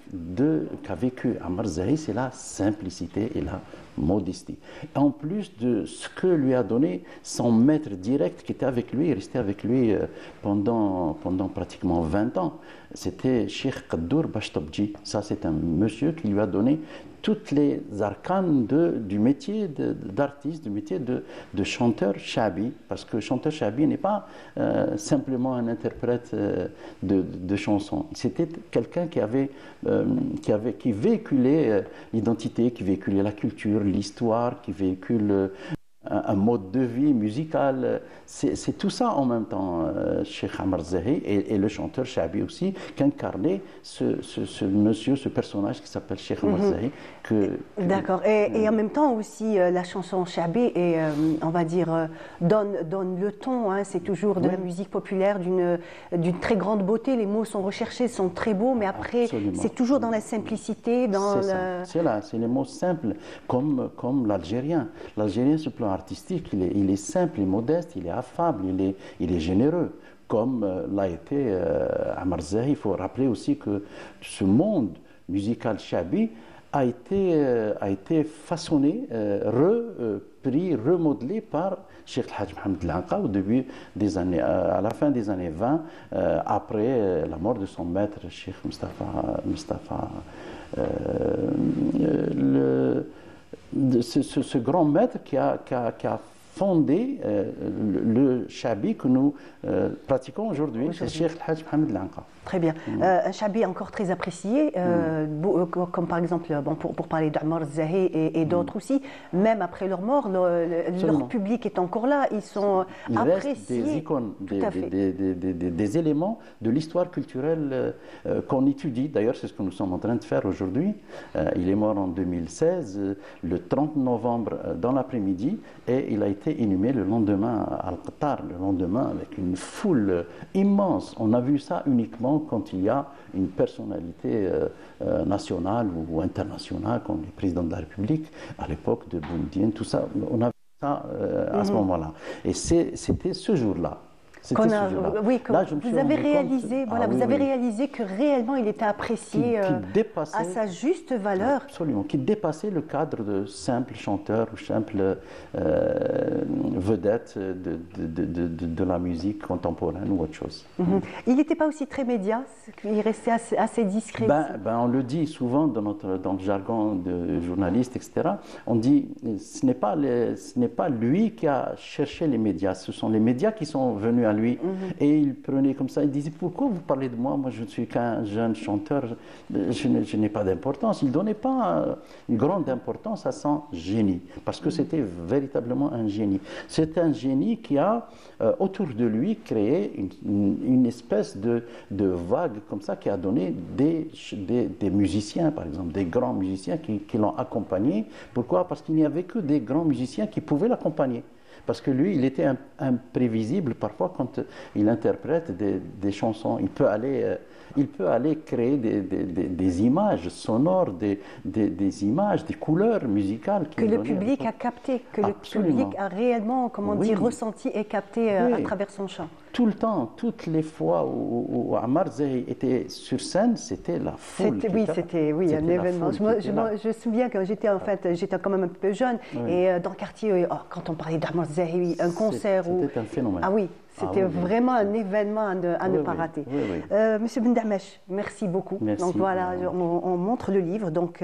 qu'a vécu Ammar Zahi, c'est la simplicité et la modestie. En plus de ce que lui a donné son maître direct qui était avec lui, resté avec lui pendant pratiquement 20 ans, c'était Cheikh Qaddour Bachtabji. Ça, c'est un monsieur qui lui a donné toutes les arcanes du métier d'artiste, du métier de chanteur shabi, parce que chanteur shabi n'est pas simplement un interprète de chansons. C'était quelqu'un qui véhiculait l'identité, qui véhiculait la culture, l'histoire, qui véhicule un mode de vie musical. C'est tout ça en même temps, Cheikh Ammar Zahi et le chanteur Shabi aussi, qu'incarnait ce monsieur, ce personnage qui s'appelle Cheikh Ammar Zahi. D'accord. Et en même temps aussi, la chanson Shabi, on va dire, donne le ton. Hein. C'est toujours de la musique populaire d'une très grande beauté. Les mots sont recherchés, sont très beaux, mais après, c'est toujours dans la simplicité. C'est les mots simples, comme l'algérien. L'algérien, sur le plan artistique, il est simple, il est modeste, il est affable, il est généreux, comme l'a été Ammar Zahi. Il faut rappeler aussi que ce monde musical shabi a été façonné, repris, remodelé par Cheikh El Hadj Mohamed Lanqa au début des années, à la fin des années 20, après la mort de son maître, Cheikh Mustapha. Ce grand maître qui a fondé le shabi que nous pratiquons aujourd'hui, c'est Cheikh El Hadj Mohamed Lanqa. Très bien. Un shabi encore très apprécié, comme par exemple, pour parler d'Ammar Zahi et d'autres aussi, même après leur mort, leur public est encore là, ils sont appréciés. Restent des icônes, des éléments de l'histoire culturelle qu'on étudie. D'ailleurs, c'est ce que nous sommes en train de faire aujourd'hui. Il est mort en 2016, le 30 novembre dans l'après-midi, et il a été inhumé le lendemain à Al-Qattar, le lendemain avec une foule immense. On a vu ça uniquement quand il y a une personnalité nationale ou internationale, comme le président de la République, à l'époque de Boumediene, tout ça, on a vu ça à ce moment-là. Et c'était ce jour-là. Oui, vous avez réalisé, vous avez réalisé que réellement il était apprécié à sa juste valeur. Absolument, qui dépassait le cadre de simple chanteur ou simple vedette de la musique contemporaine ou autre chose. Il n'était pas aussi très média, il restait assez discret. On le dit souvent dans le jargon de journaliste, etc. On dit ce n'est pas lui qui a cherché les médias, ce sont les médias qui sont venus à lui. Et il prenait comme ça, il disait, pourquoi vous parlez de moi? Moi, je ne suis qu'un jeune chanteur, je n'ai pas d'importance. Il ne donnait pas une grande importance à son génie, parce que c'était véritablement un génie. C'est un génie qui a, autour de lui, créé une espèce de vague comme ça, qui a donné des musiciens, par exemple, des grands musiciens qui l'ont accompagné. Pourquoi? Parce qu'il n'y avait que des grands musiciens qui pouvaient l'accompagner. Parce que lui, il était imprévisible parfois quand il interprète des chansons. Il peut aller créer des images sonores, des images, des couleurs musicales. Que le public a capté, que Absolument. le public a réellement, comment dire, ressenti et capté à travers son chant. Tout le temps, toutes les fois où Ammar Zahi était sur scène, c'était la foule. C'était un événement. Je me souviens que j'étais quand même un peu jeune et dans le quartier, quand on parlait d'Ammar Zahi, un concert c'était un phénomène. Ah oui, c'était vraiment un événement à ne pas rater. Monsieur Bendamesh, merci beaucoup. Merci. Donc voilà, on montre le livre, donc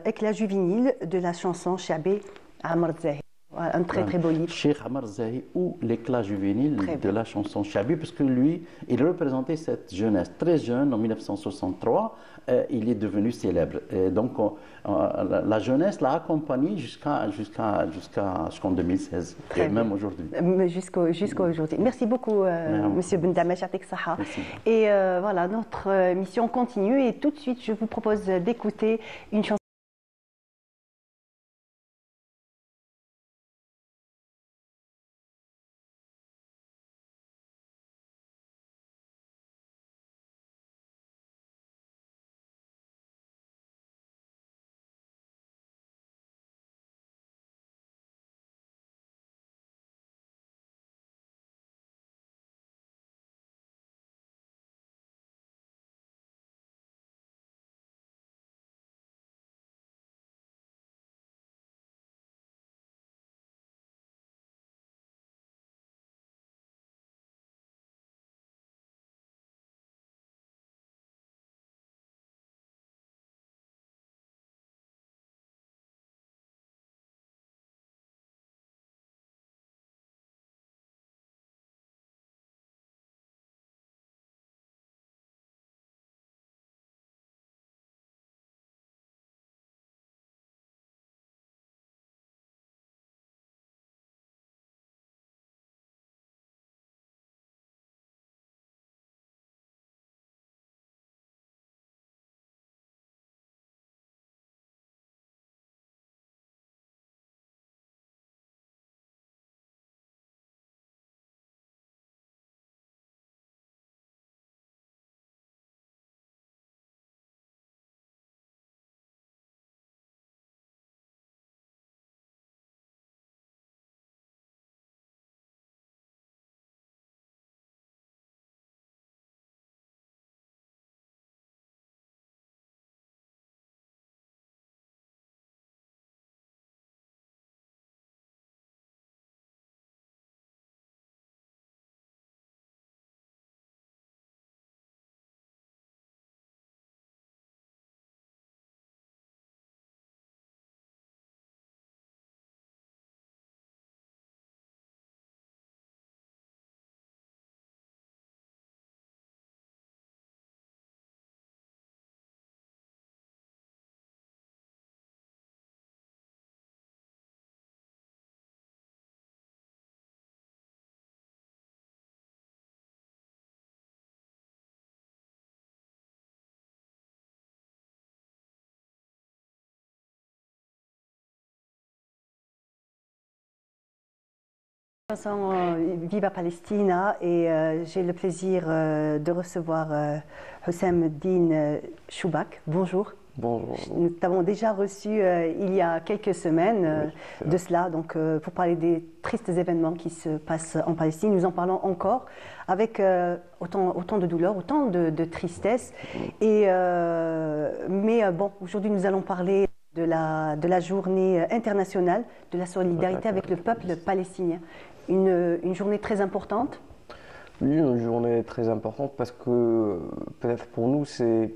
Éclat juvénile de la chanson Chabé Ammar Zahi. Un très très beau livre. Cheikh Ammar Zahi ou l'éclat juvénile de la chanson Chabi, parce que lui, il représentait cette jeunesse. Très jeune, en 1963, il est devenu célèbre. Et donc, la jeunesse l'a accompagné jusqu'en 2016, et même aujourd'hui. Jusqu'à aujourd'hui. Merci beaucoup, Monsieur Bendamesh. Et voilà, notre mission continue. Et tout de suite, je vous propose d'écouter une chanson. Viva Palestina et j'ai le plaisir de recevoir Hussam Din Choubak. Bonjour. Bonjour. Nous t'avons déjà reçu il y a quelques semaines de cela, donc pour parler des tristes événements qui se passent en Palestine. Nous en parlons encore avec autant de douleur, autant de tristesse. Mais bon, aujourd'hui nous allons parler de la journée internationale de la solidarité avec le peuple palestinien. Une journée très importante. Oui, une journée très importante parce que peut-être pour nous c'est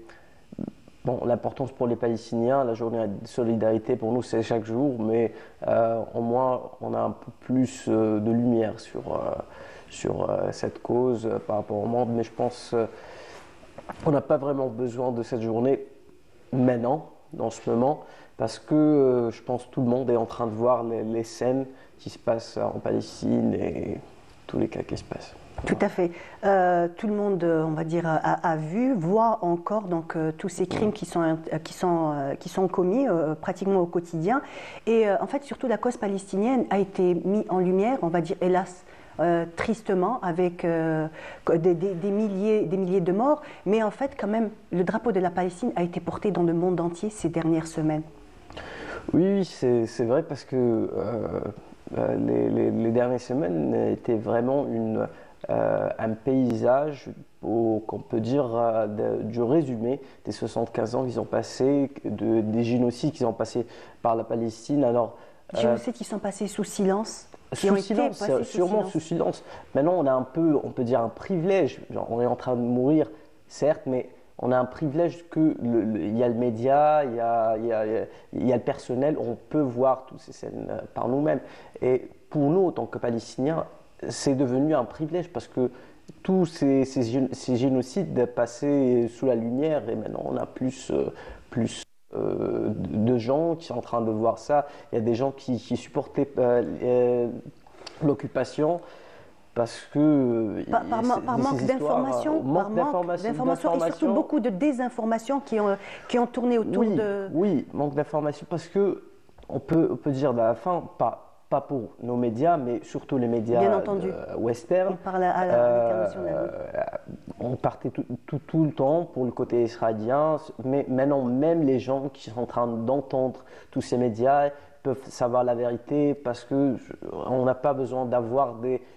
l'importance pour les Palestiniens. La journée de solidarité pour nous c'est chaque jour, mais au moins on a un peu plus de lumière sur cette cause par rapport au monde. Mais je pense qu'on n'a pas vraiment besoin de cette journée maintenant, dans ce moment, parce que je pense que tout le monde est en train de voir les scènes qui se passent en Palestine et tous les cas qui se passent. Tout à fait. Tout le monde, on va dire, a vu, voit encore donc tous ces crimes qui sont commis pratiquement au quotidien. Et en fait, surtout la cause palestinienne a été mise en lumière, on va dire, hélas, tristement, avec des milliers de morts. Mais en fait, quand même, le drapeau de la Palestine a été porté dans le monde entier ces dernières semaines. Oui, c'est vrai parce que les dernières semaines étaient vraiment un paysage, qu'on peut dire, du résumé des 75 ans qu'ils ont passés, des génocides qu'ils ont passés par la Palestine. Alors, génocides qui sont passés sous silence. Sous silence, sûrement sous silence. Maintenant, on a un peu, on peut dire, un privilège. Genre, on est en train de mourir, certes, mais on a un privilège il y a le média, il y a le personnel, on peut voir toutes ces scènes par nous-mêmes. Et pour nous, en tant que Palestiniens, c'est devenu un privilège parce que tous ces génocides passaient sous la lumière et maintenant on a plus de gens qui sont en train de voir ça. Il y a des gens qui supportaient l'occupation parce que par manque d'informations, et surtout beaucoup de désinformations qui ont tourné autour de... Oui, manque d'informations parce que on peut dire à la fin, pas pour nos médias, mais surtout les médias western. On parle à l'international. On partait tout le temps pour le côté israélien, mais maintenant même les gens qui sont en train d'entendre tous ces médias peuvent savoir la vérité parce qu'on n'a pas besoin d'avoir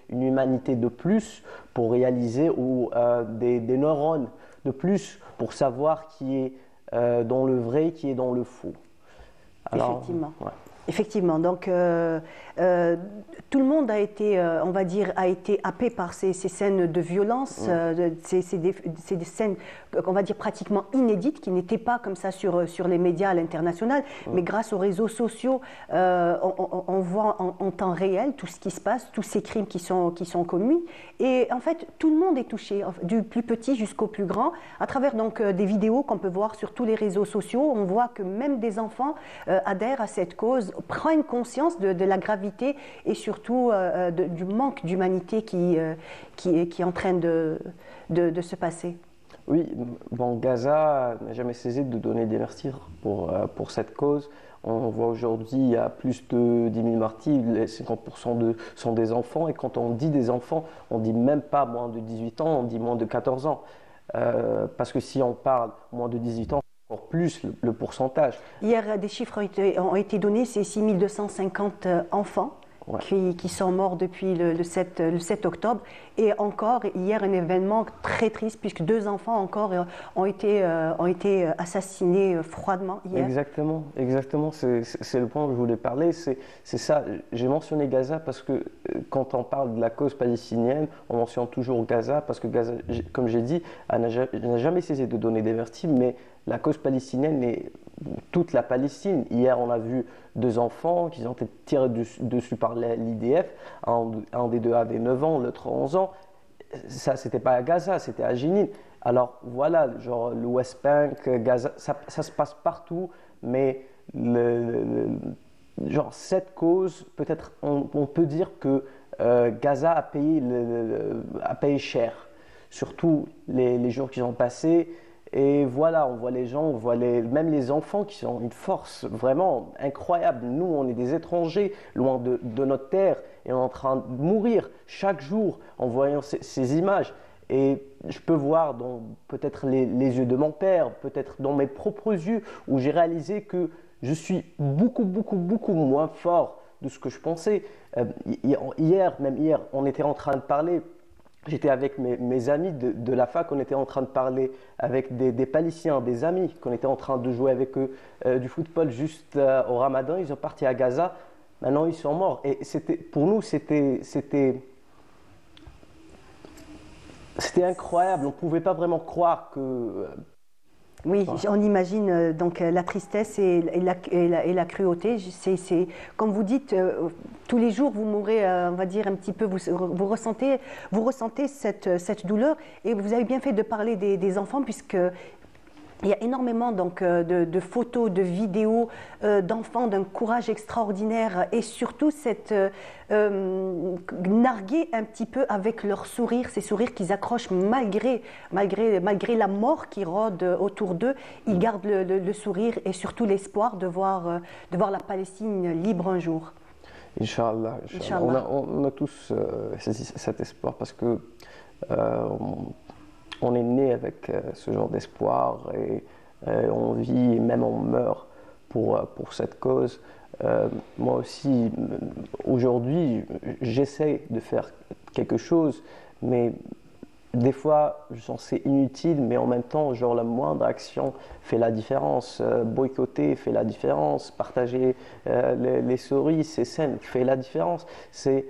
une humanité de plus pour réaliser ou des neurones de plus pour savoir qui est dans le vrai, qui est dans le faux. Alors, effectivement. Ouais. Effectivement, donc tout le monde a été, on va dire, a été happé par ces scènes de violence. C'est des scènes, on va dire, pratiquement inédites, qui n'étaient pas comme ça sur les médias à l'international. Mais grâce aux réseaux sociaux, on voit en temps réel tout ce qui se passe, tous ces crimes qui sont commis. Et en fait, tout le monde est touché, du plus petit jusqu'au plus grand, à travers donc des vidéos qu'on peut voir sur tous les réseaux sociaux. On voit que même des enfants adhèrent à cette cause, prennent conscience de la gravité et surtout du manque d'humanité qui est en train de se passer. Oui, bon, Gaza n'a jamais cessé de donner des martyrs pour cette cause. On voit aujourd'hui il y a plus de 10 000 martyrs, les 50% sont des enfants. Et quand on dit des enfants, on ne dit même pas moins de 18 ans, on dit moins de 14 ans. Parce que si on parle moins de 18 ans, encore plus le pourcentage. Hier, des chiffres ont été donnés, c'est 6 250 enfants qui sont morts depuis le 7 octobre. Et encore, hier, un événement très triste, puisque 2 enfants encore ont été assassinés froidement hier. Exactement. C'est le point que je voulais parler. C'est ça. J'ai mentionné Gaza parce que quand on parle de la cause palestinienne, on mentionne toujours Gaza parce que Gaza, comme j'ai dit, n'a jamais cessé de donner des martyrs, mais la cause palestinienne est toute la Palestine. Hier, on a vu 2 enfants qui ont été tirés dessus par l'IDF. Un des 2 avait 9 ans, l'autre 11 ans. Ça, c'était pas à Gaza, c'était à Jenin. Alors voilà, genre le West Bank, Gaza, ça se passe partout, mais genre cette cause, peut-être on peut dire que Gaza a payé cher, surtout les jours qui ont passé. Et voilà, on voit les gens, on voit même les enfants qui ont une force vraiment incroyable. Nous, on est des étrangers, loin de notre terre, et on est en train de mourir chaque jour en voyant ces images. Et je peux voir dans peut-être les yeux de mon père, peut-être dans mes propres yeux, où j'ai réalisé que je suis beaucoup moins fort de ce que je pensais. Hier, on était en train de parler. J'étais avec mes amis de la fac, on était en train de parler avec des Palestiniens, des amis, qu'on était en train de jouer avec eux du football juste au Ramadan. Ils sont partis à Gaza, maintenant ils sont morts. Et pour nous, c'était incroyable, on ne pouvait pas vraiment croire que... Oui, on imagine donc la tristesse et la cruauté. C'est comme vous dites, tous les jours vous mourrez, on va dire un petit peu, vous ressentez cette douleur. Et vous avez bien fait de parler des enfants puisque Il y a énormément donc, de photos, de vidéos d'enfants d'un courage extraordinaire et surtout cette narguer un petit peu avec leur sourire, ces sourires qu'ils accrochent malgré la mort qui rôde autour d'eux. Ils gardent le sourire et surtout l'espoir de voir la Palestine libre un jour. Inch'Allah. On a tous cet espoir parce que on est né avec ce genre d'espoir et on vit et même on meurt pour cette cause. Moi aussi, aujourd'hui, j'essaie de faire quelque chose, mais des fois, je sens c'est inutile, mais en même temps, genre la moindre action fait la différence. Boycotter fait la différence. Partager les stories, ces scènes fait la différence. C'est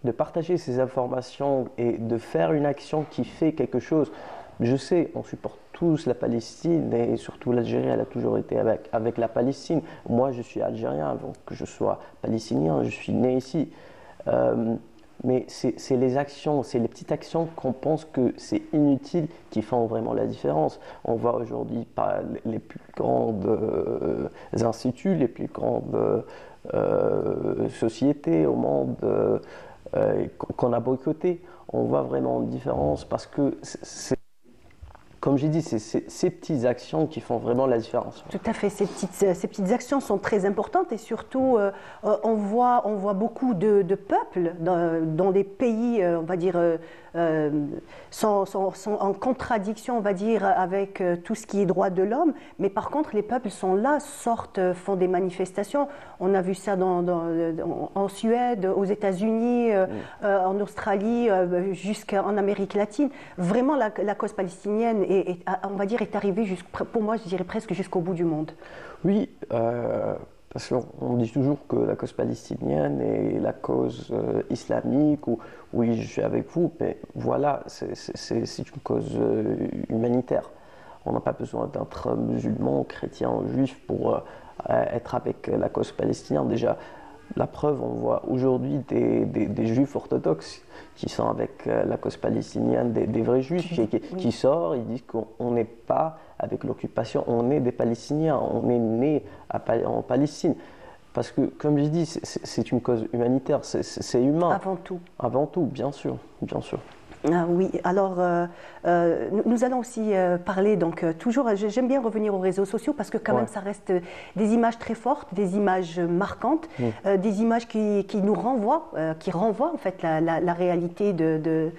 de partager ces informations et de faire une action qui fait quelque chose. Je sais, on supporte tous la Palestine et surtout l'Algérie, elle a toujours été avec la Palestine. Moi, je suis algérien avant que je sois palestinien, je suis né ici. Mais c'est les actions, c'est les petites actions qu'on pense que c'est inutile qui font vraiment la différence. On voit aujourd'hui les plus grandes instituts, les plus grandes sociétés au monde qu'on a boycotté. On voit vraiment une différence parce que comme j'ai dit, c'est ces petites actions qui font vraiment la différence. Tout à fait, ces petites actions sont très importantes et surtout, on voit beaucoup de peuples dans des pays, on va dire, sont en contradiction, on va dire, avec tout ce qui est droit de l'homme. Mais par contre, les peuples sont là, sortent, font des manifestations. On a vu ça en Suède, aux États-Unis, en Australie, jusqu'en Amérique latine. Vraiment, la cause palestinienne on va dire, est arrivée, pour moi, je dirais presque jusqu'au bout du monde. Oui, parce qu'on dit toujours que la cause palestinienne est la cause islamique, ou oui, je suis avec vous, mais voilà, c'est une cause humanitaire. On n'a pas besoin d'être musulman, chrétien ou juif pour être avec la cause palestinienne. Déjà, la preuve, on voit aujourd'hui des juifs orthodoxes qui sont avec la cause palestinienne, des vrais juifs qui sortent, ils disent qu'on n'est pas avec l'occupation, on est des Palestiniens, on est né en Palestine. Parce que, comme je dis, c'est une cause humanitaire, c'est humain. Avant tout. Avant tout, bien sûr, bien sûr. Ah oui, alors nous allons aussi parler, donc toujours, j'aime bien revenir aux réseaux sociaux parce que quand même ça reste des images très fortes, des images marquantes, des images qui nous renvoient, qui renvoient en fait la réalité de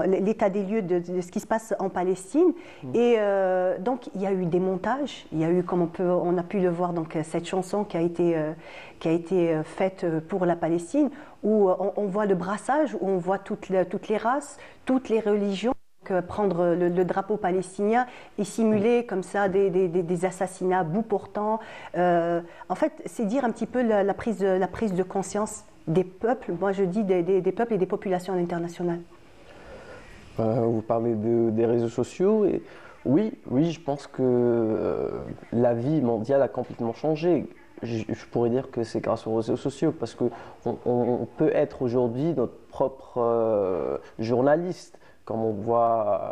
l'état des lieux de ce qui se passe en Palestine. Et donc il y a eu des montages, il y a eu, comme on a pu le voir, donc cette chanson qui a été faite pour la Palestine, où on voit le brassage, où on voit toutes les races, toutes les religions, prendre le drapeau palestinien et simuler comme ça des assassinats bout portant. En fait, c'est dire un petit peu la prise de conscience des peuples, moi je dis des peuples et des populations internationales. Vous parlez des réseaux sociaux et oui, je pense que la vie mondiale a complètement changé. Je pourrais dire que c'est grâce aux réseaux sociaux parce qu'on peut être aujourd'hui notre propre journaliste, comme on voit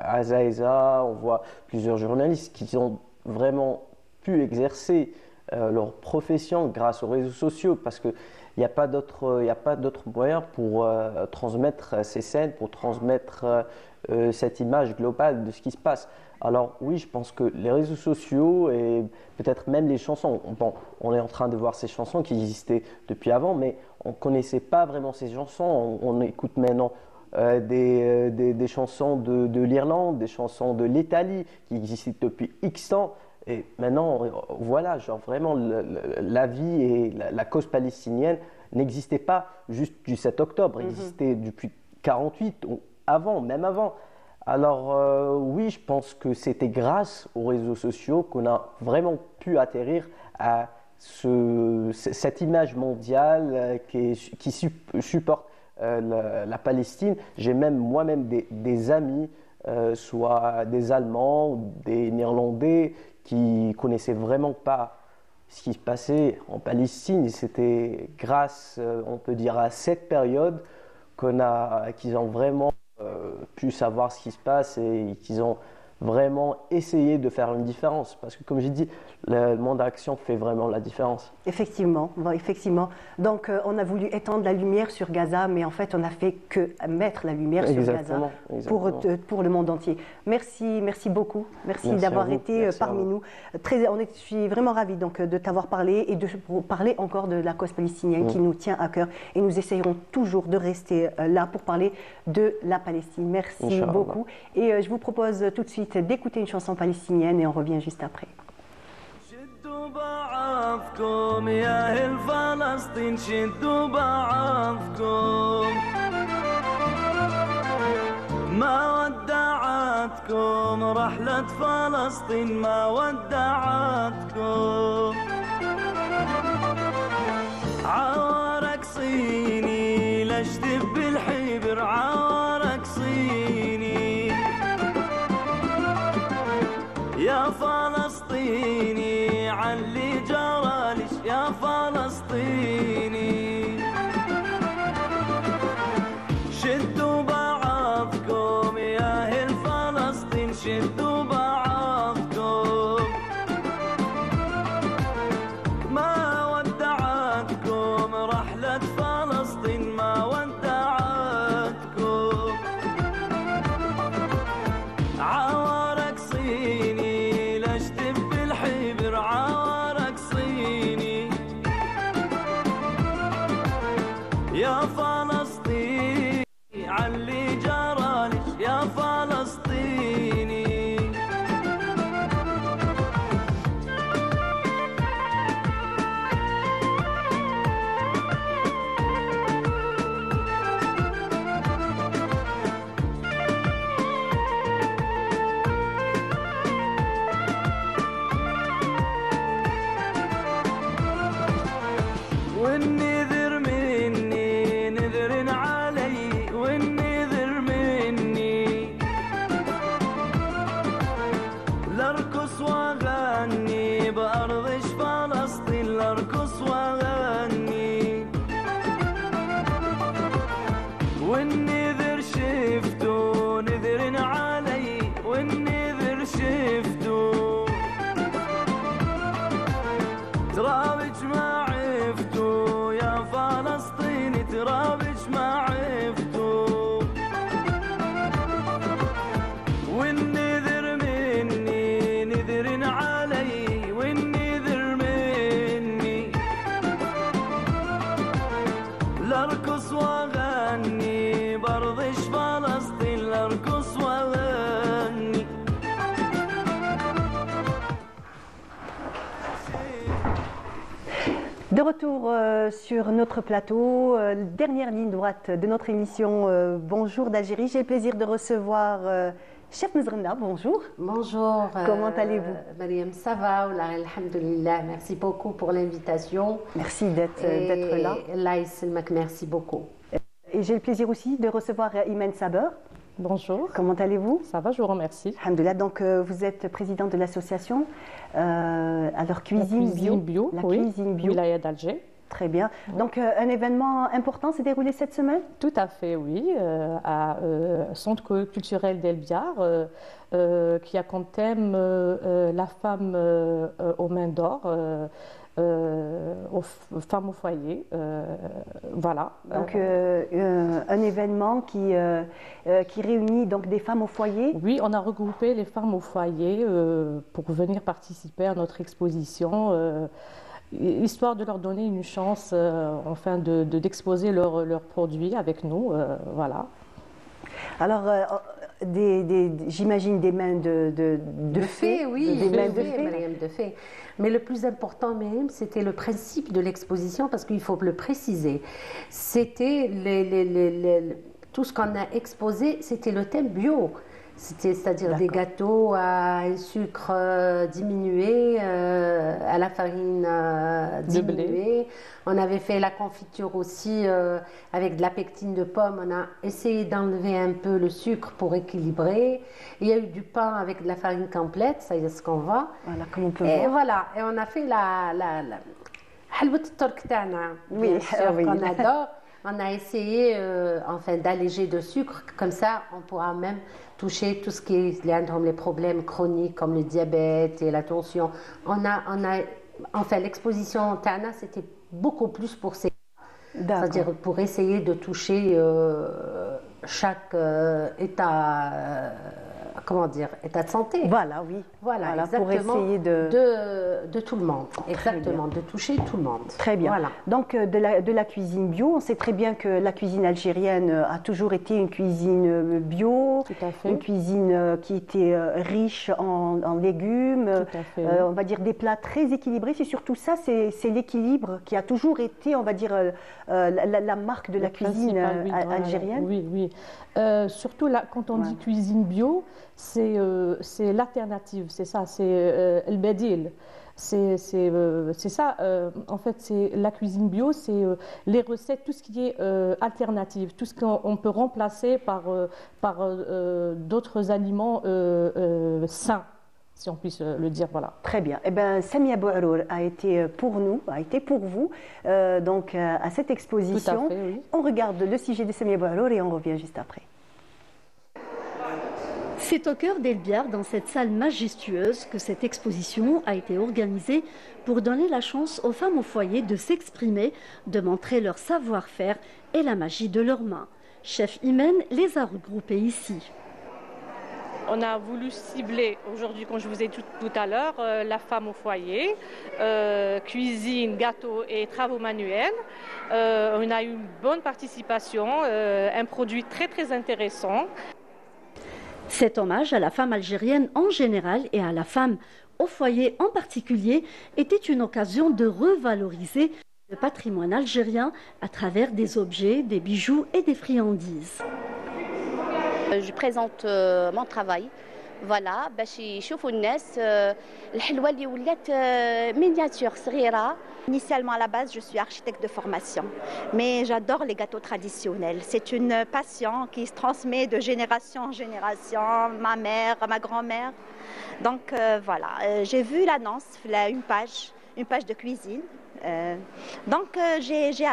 Azaïza, on voit plusieurs journalistes qui ont vraiment pu exercer leur profession grâce aux réseaux sociaux parce qu'il n'y a pas d'autre moyen pour transmettre ces scènes, pour transmettre cette image globale de ce qui se passe. Alors oui, je pense que les réseaux sociaux et peut-être même les chansons, bon, on est en train de voir ces chansons qui existaient depuis avant, mais on ne connaissait pas vraiment ces chansons. On écoute maintenant des chansons de l'Irlande, des chansons de l'Italie qui existaient depuis X temps. Et maintenant, voilà, genre vraiment la vie et la cause palestinienne n'existait pas juste du 7 octobre, existait depuis 1948 ou avant, même avant. Alors oui, je pense que c'était grâce aux réseaux sociaux qu'on a vraiment pu atterrir à cette image mondiale qui supporte la Palestine. J'ai même moi-même des amis, soit des Allemands ou des Néerlandais, qui connaissaient vraiment pas ce qui se passait en Palestine. C'était grâce, on peut dire, à cette période qu'ils ont vraiment pu savoir ce qui se passe et qu'ils ont vraiment essayer de faire une différence. Parce que comme j'ai dit, le monde d'action fait vraiment la différence. Effectivement, effectivement. Donc on a voulu étendre la lumière sur Gaza, mais en fait on n'a fait que mettre la lumière sur Gaza pour le monde entier. Merci beaucoup. Merci d'avoir été parmi nous. Je suis vraiment ravie donc, de t'avoir parlé et de parler encore de la cause palestinienne qui nous tient à cœur. Et nous essayerons toujours de rester là pour parler de la Palestine. Merci beaucoup. Et je vous propose tout de suite d'écouter une chanson palestinienne et on revient juste après. بعضكم يا أهل فلسطين شدوا بعضكم ما ودعتكم رحلة فلسطين ما ودعتكم عوارك صيني لاشتف بالحبر عوارك صيني يا فلسطيني علي جرالش يا فلسطيني شدوا بعضكم يا أهل فلسطين شدوا بعضكم ما ودعتكم رحلة فلسطين ما ودعتكم عوارك صيني لاشتف بالحبر عوارك صيني يا فلسطيني علي جرالش يا فلسطيني والنذر مني نذر علي والنذر مني لارقص واغني بأرضش فلسطين لارقص واغني والنذر شفته نذر علي والنذر شفته ترابج ما عفتو يا فلسطيني ترابج ما عفتو والنذر مني نذر علي والنذر مني لارقص واغني برضش فلسطين لارقص واغني De retour sur notre plateau, dernière ligne droite de notre émission Bonjour d'Algérie. J'ai le plaisir de recevoir Chef Mezrenda. Bonjour. Bonjour. Comment allez-vous? Mariam, ça va, alhamdoulilah. Merci beaucoup pour l'invitation. Merci d'être là. Allah yasselmak, merci beaucoup. Et j'ai le plaisir aussi de recevoir Imen Saber. Bonjour. Comment allez-vous? Ça va, je vous remercie. Alhamdoulilah. Donc, vous êtes présidente de l'association Cuisine Bio. La Cuisine Bio. Wilaya d'Alger. Très bien. Ouais. Donc, un événement important s'est déroulé cette semaine? Tout à fait, oui. À Centre culturel d'Elbiar, qui a comme thème la femme aux mains d'or. Aux femmes au foyer, voilà. Donc un événement qui réunit donc des femmes au foyer. Oui, on a regroupé les femmes au foyer pour venir participer à notre exposition, histoire de leur donner une chance, enfin, d'exposer leurs produits avec nous, voilà. Alors, j'imagine des mains de fées, oui, des mains de fées. Mariam, de fées. Mais le plus important même, c'était le principe de l'exposition, parce qu'il faut le préciser. C'était tout ce qu'on a exposé, c'était le thème bio. C'est-à-dire des gâteaux à un sucre diminué, à la farine diminuée. On avait fait la confiture aussi avec de la pectine de pomme. On a essayé d'enlever un peu le sucre pour équilibrer. Il y a eu du pain avec de la farine complète, ça y est ce qu'on voit. Voilà, comme on peut et voir. Voilà, et on a fait la halwa الترك تاعنا, oui, qu'on adore. On a essayé enfin, d'alléger de sucre, comme ça on pourra même toucher tout ce qui est les problèmes chroniques comme le diabète et la tension. Enfin, l'exposition Tana, c'était beaucoup plus pour ces... C'est-à-dire pour essayer de toucher chaque état... comment dire, état de santé. Voilà, oui. Voilà, exactement, pour essayer de tout le monde. Exactement, de toucher tout le monde. Très bien. Voilà. Donc, de la cuisine bio, on sait très bien que la cuisine algérienne a toujours été une cuisine bio, une cuisine qui était riche en légumes, on va dire des plats très équilibrés. C'est surtout ça, c'est l'équilibre qui a toujours été, on va dire, la marque de la cuisine algérienne. Oui, oui. Surtout là, quand on dit cuisine bio, c'est l'alternative, c'est ça, c'est le badil. C'est ça, en fait, c'est la cuisine bio, c'est les recettes, tout ce qui est alternative, tout ce qu'on peut remplacer par d'autres aliments sains, si on puisse le dire, voilà. Très bien. Eh bien, Samia Bouarour a été pour nous, a été pour vous, donc à cette exposition. Tout à fait, oui. On regarde le sujet de Samia Bouarour et on revient juste après. C'est au cœur d'El Biar, dans cette salle majestueuse, que cette exposition a été organisée pour donner la chance aux femmes au foyer de s'exprimer, de montrer leur savoir-faire et la magie de leurs mains. Chef Imen les a regroupées ici. On a voulu cibler aujourd'hui, comme je vous ai dit tout à l'heure, la femme au foyer, cuisine, gâteaux et travaux manuels. On a eu une bonne participation, un produit très très intéressant. Cet hommage à la femme algérienne en général et à la femme au foyer en particulier était une occasion de revaloriser le patrimoine algérien à travers des objets, des bijoux et des friandises. Je présente mon travail. Voilà, باش يشوفوا الناس الحلوة اللي ولات miniature صغيرة. Initialement, à la base, je suis architecte de formation, mais j'adore les gâteaux traditionnels. C'est une passion qui se transmet de génération en génération, ma mère, ma grand-mère. Donc voilà, j'ai vu l'annonce, une page de cuisine. Donc j'ai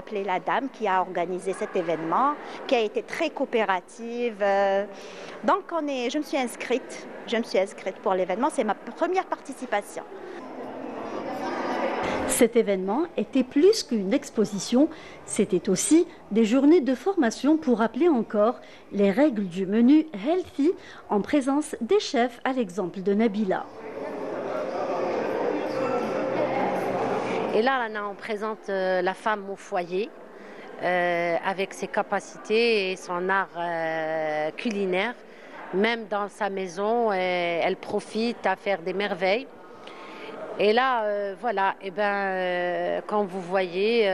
appelé la dame qui a organisé cet événement, qui a été très coopérative. Donc je me suis inscrite pour l'événement, c'est ma première participation. Cet événement était plus qu'une exposition, c'était aussi des journées de formation pour rappeler encore les règles du menu healthy en présence des chefs à l'exemple de Nabila. Et là, on présente la femme au foyer avec ses capacités et son art culinaire. Même dans sa maison, elle profite à faire des merveilles. Et là, voilà, et quand vous voyez,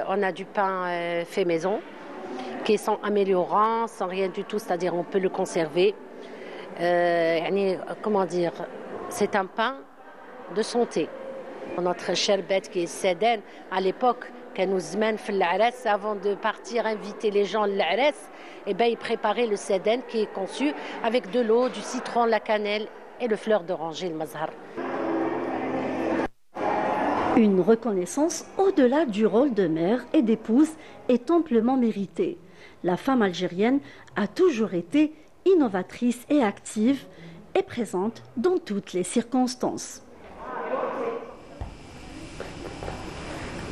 on a du pain fait maison, qui est sans améliorant, sans rien du tout, c'est-à-dire on peut le conserver. Comment dire, c'est un pain de santé. Notre sherbet qui est Seden, à l'époque, quand nous zmen fait l'Ares, avant de partir inviter les gens à l'Ares, il préparait le Seden qui est conçu avec de l'eau, du citron, la cannelle et le fleur d'oranger, le mazhar. Une reconnaissance au-delà du rôle de mère et d'épouse est amplement méritée. La femme algérienne a toujours été innovatrice et active et présente dans toutes les circonstances.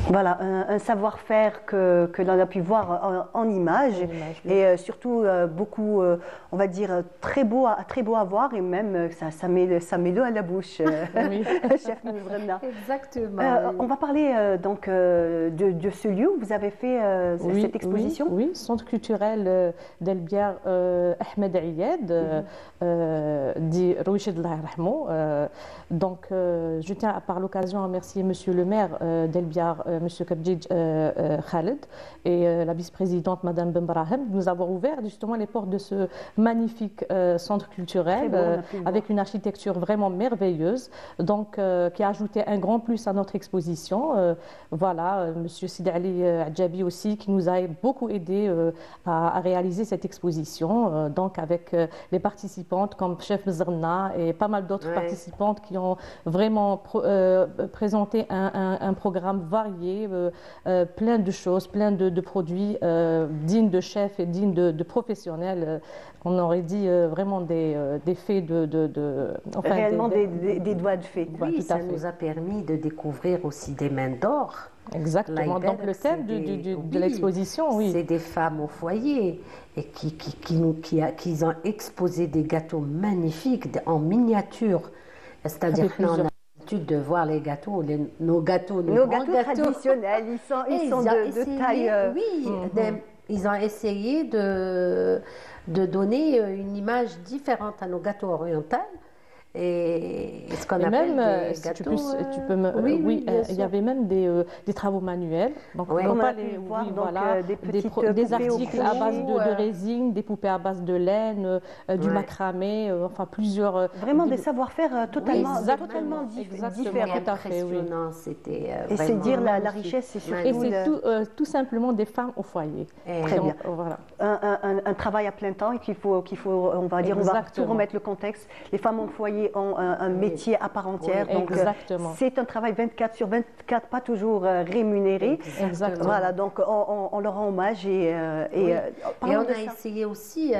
Voilà, un savoir-faire que l'on a pu voir en images et surtout beaucoup, on va dire, très beau à voir et même ça met l'eau à la bouche, chef Mouzrena. Exactement. On va parler donc de ce lieu où vous avez fait cette exposition. Oui, Centre culturel d'El Biar Ahmed Ayed, dit Rouched Allah Rahmou. Donc, je tiens par l'occasion à remercier Monsieur le maire d'El Biar, Monsieur Kabdij Khaled, et la vice-présidente Madame Benbrahem, de nous avoir ouvert justement les portes de ce magnifique centre culturel avec une architecture vraiment merveilleuse, donc qui a ajouté un grand plus à notre exposition. Voilà, Monsieur Sidi Ali Adjabi aussi qui nous a beaucoup aidé à réaliser cette exposition, donc avec les participantes comme Chef Mzrna et pas mal d'autres participantes qui ont vraiment présenté un programme varié foyer, plein de choses, plein de produits dignes de chefs et dignes de professionnels. On aurait dit vraiment des fées enfin, réellement des doigts de fée. Oui, ça nous a permis de découvrir aussi des mains d'or. Exactement. Donc le thème de l'exposition, oui. C'est des femmes au foyer et qui ont exposé des gâteaux magnifiques en miniature. C'est-à-dire qu'on a l'habitude de voir les gâteaux, nos gâteaux traditionnels, ils sont de taille. Oui, ils ont essayé de donner une image différente à nos gâteaux orientaux. Et ce qu'on appelle des gâteaux, tu peux oui, il y avait même des travaux manuels. Donc, on a pu voir des articles à base de résine, des poupées à base de laine, du macramé, enfin plusieurs. Vraiment des savoir-faire totalement différents. Tout à fait, oui. Et c'est dire la richesse, c'est surtout. Et c'est tout simplement des femmes au foyer. Très bien. Voilà. Un travail à plein temps et qu'il faut, on va dire, on va tout remettre le contexte. Les femmes au foyer ont un métier à part entière, donc c'est un travail 24 sur 24, pas toujours rémunéré. Exactement. Voilà, donc on leur rend hommage et on a essayé aussi,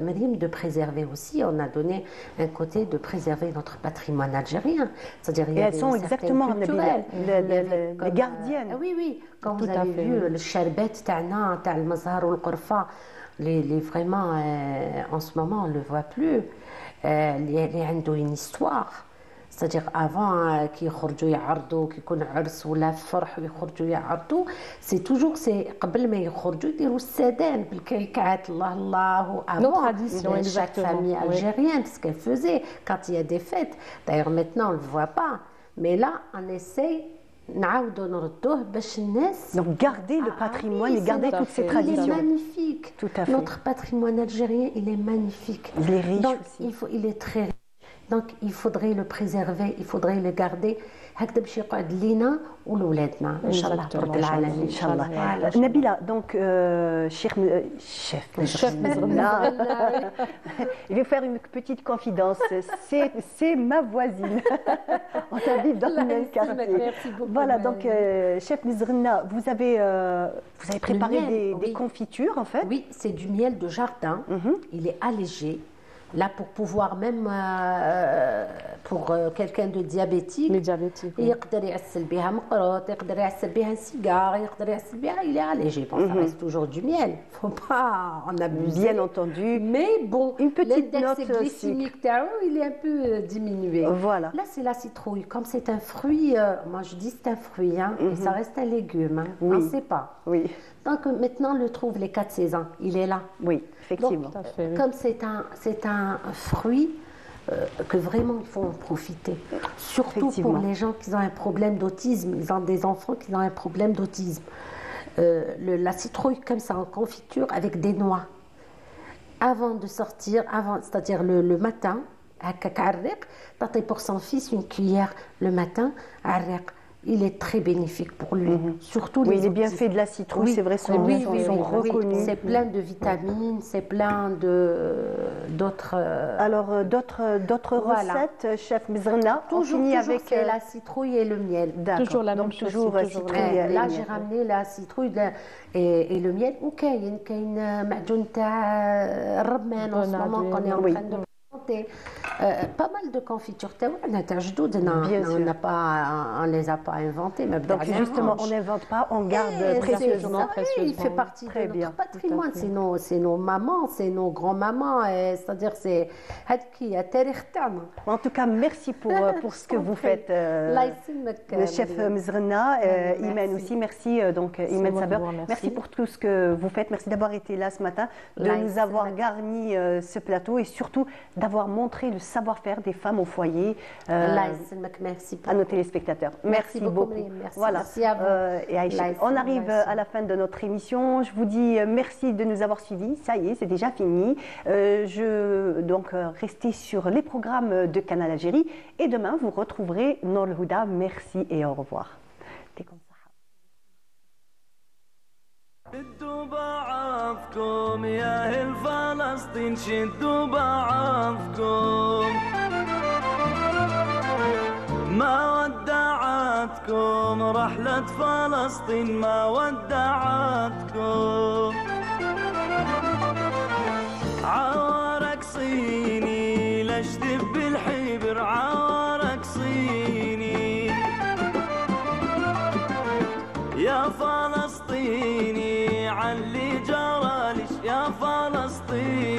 Mariam, de préserver aussi. On a donné un côté de préserver notre patrimoine algérien. C'est-à-dire, et elles sont exactement les gardiennes. Oui, quand vous avez vu le sherbet ta'na, ta'al mazhar ou le qorfa, vraiment en ce moment on ne le voit plus. اللي عنده une histoire. C'est-à-dire avant كي يخرجوا يعرضوا كي يكون عرس ولا فرح ويخرجوا يعرضوا سي توجور سي قبل ما يخرجوا يديروا السدان بالكعكات الله الله avant chaque famille algérienne ce qu'elle faisait quand il y a des fêtes. D'ailleurs maintenant on ne le voit pas, mais là on essaie donc garder le patrimoine et garder toutes ces traditions. Il est magnifique. Tout à fait. Notre patrimoine algérien, il est magnifique. Il est riche donc, aussi. Il est très riche. Donc il faudrait le préserver, il faudrait le garder. هكذا باش يقعد لينا ولولادنا ان شاء الله رب العالمين ان شاء الله. Nabila, donc chef Mizrna, il veut faire une petite confidence. C'est ma voisine. On habite dans le même quartier. Voilà, donc chef Mizrna, vous avez préparé des confitures en fait. Oui, c'est du miel de jardin. Il est allégé. Là, pour pouvoir même, pour quelqu'un de diabétique, يقدر يعسل بها مقروط, يقدر يعسل بها cigare, يقدر يعسل بها, il est allégé. Bon, ça reste toujours du miel. Faut pas en abuser. Bien entendu. Mais bon, une petite note glycémique, il est un peu diminué. Voilà. Là, c'est la citrouille. Comme c'est un fruit, moi je dis c'est un fruit, hein, et ça reste un légume. Hein, on ne sait pas. Oui. Donc maintenant, on le trouve les 4 saisons. Il est là. Oui, effectivement. Donc, comme c'est un fruit que vraiment il faut en profiter. Surtout pour les gens qui ont un problème d'autisme. Ils ont des enfants qui ont un problème d'autisme. La citrouille comme ça en confiture avec des noix. Avant de sortir, c'est-à-dire le matin, pour son fils une cuillère le matin, il est très bénéfique pour lui. Surtout les bienfaits de la citrouille, c'est vrai, sont reconnus. C'est plein de vitamines, c'est plein d'autres. Alors d'autres recettes, chef Mizrna. Toujours avec la citrouille et le miel. Toujours la même chose. Citrouille. Là, j'ai ramené la citrouille et le miel. وكاين معجون تاع الرمان en ce moment qu'on est en train de pas mal de confitures on les a pas inventées. Donc justement, on n'invente pas, on garde précieusement. Il fait partie de notre patrimoine. C'est nos mamans, c'est nos grands-mamans. C'est-à-dire, c'est en tout cas, merci pour ce que vous faites, le chef Mizrna, Imen aussi. Merci, donc Imen Saber. Merci pour tout ce que vous faites. Merci d'avoir été là ce matin, de nous avoir garni ce plateau et surtout d'avoir montré le savoir-faire des femmes au foyer à nos téléspectateurs. Merci beaucoup. Merci. Voilà. Merci à vous. Et Aïcha, on arrive à la fin de notre émission. Je vous dis merci de nous avoir suivis. Ça y est, c'est déjà fini. Donc, restez sur les programmes de Canal Algérie. Et demain, vous retrouverez Nour Houda. Merci et au revoir. شدوا بعضكم يا أهل فلسطين شدوا بعضكم ما ودعتكم ودعتكم رحلة فلسطين ما ودعتكم عوارك صيني لاشتب بالحبر عوارك صيني يا فلسطيني علي جرالش يا فلسطيني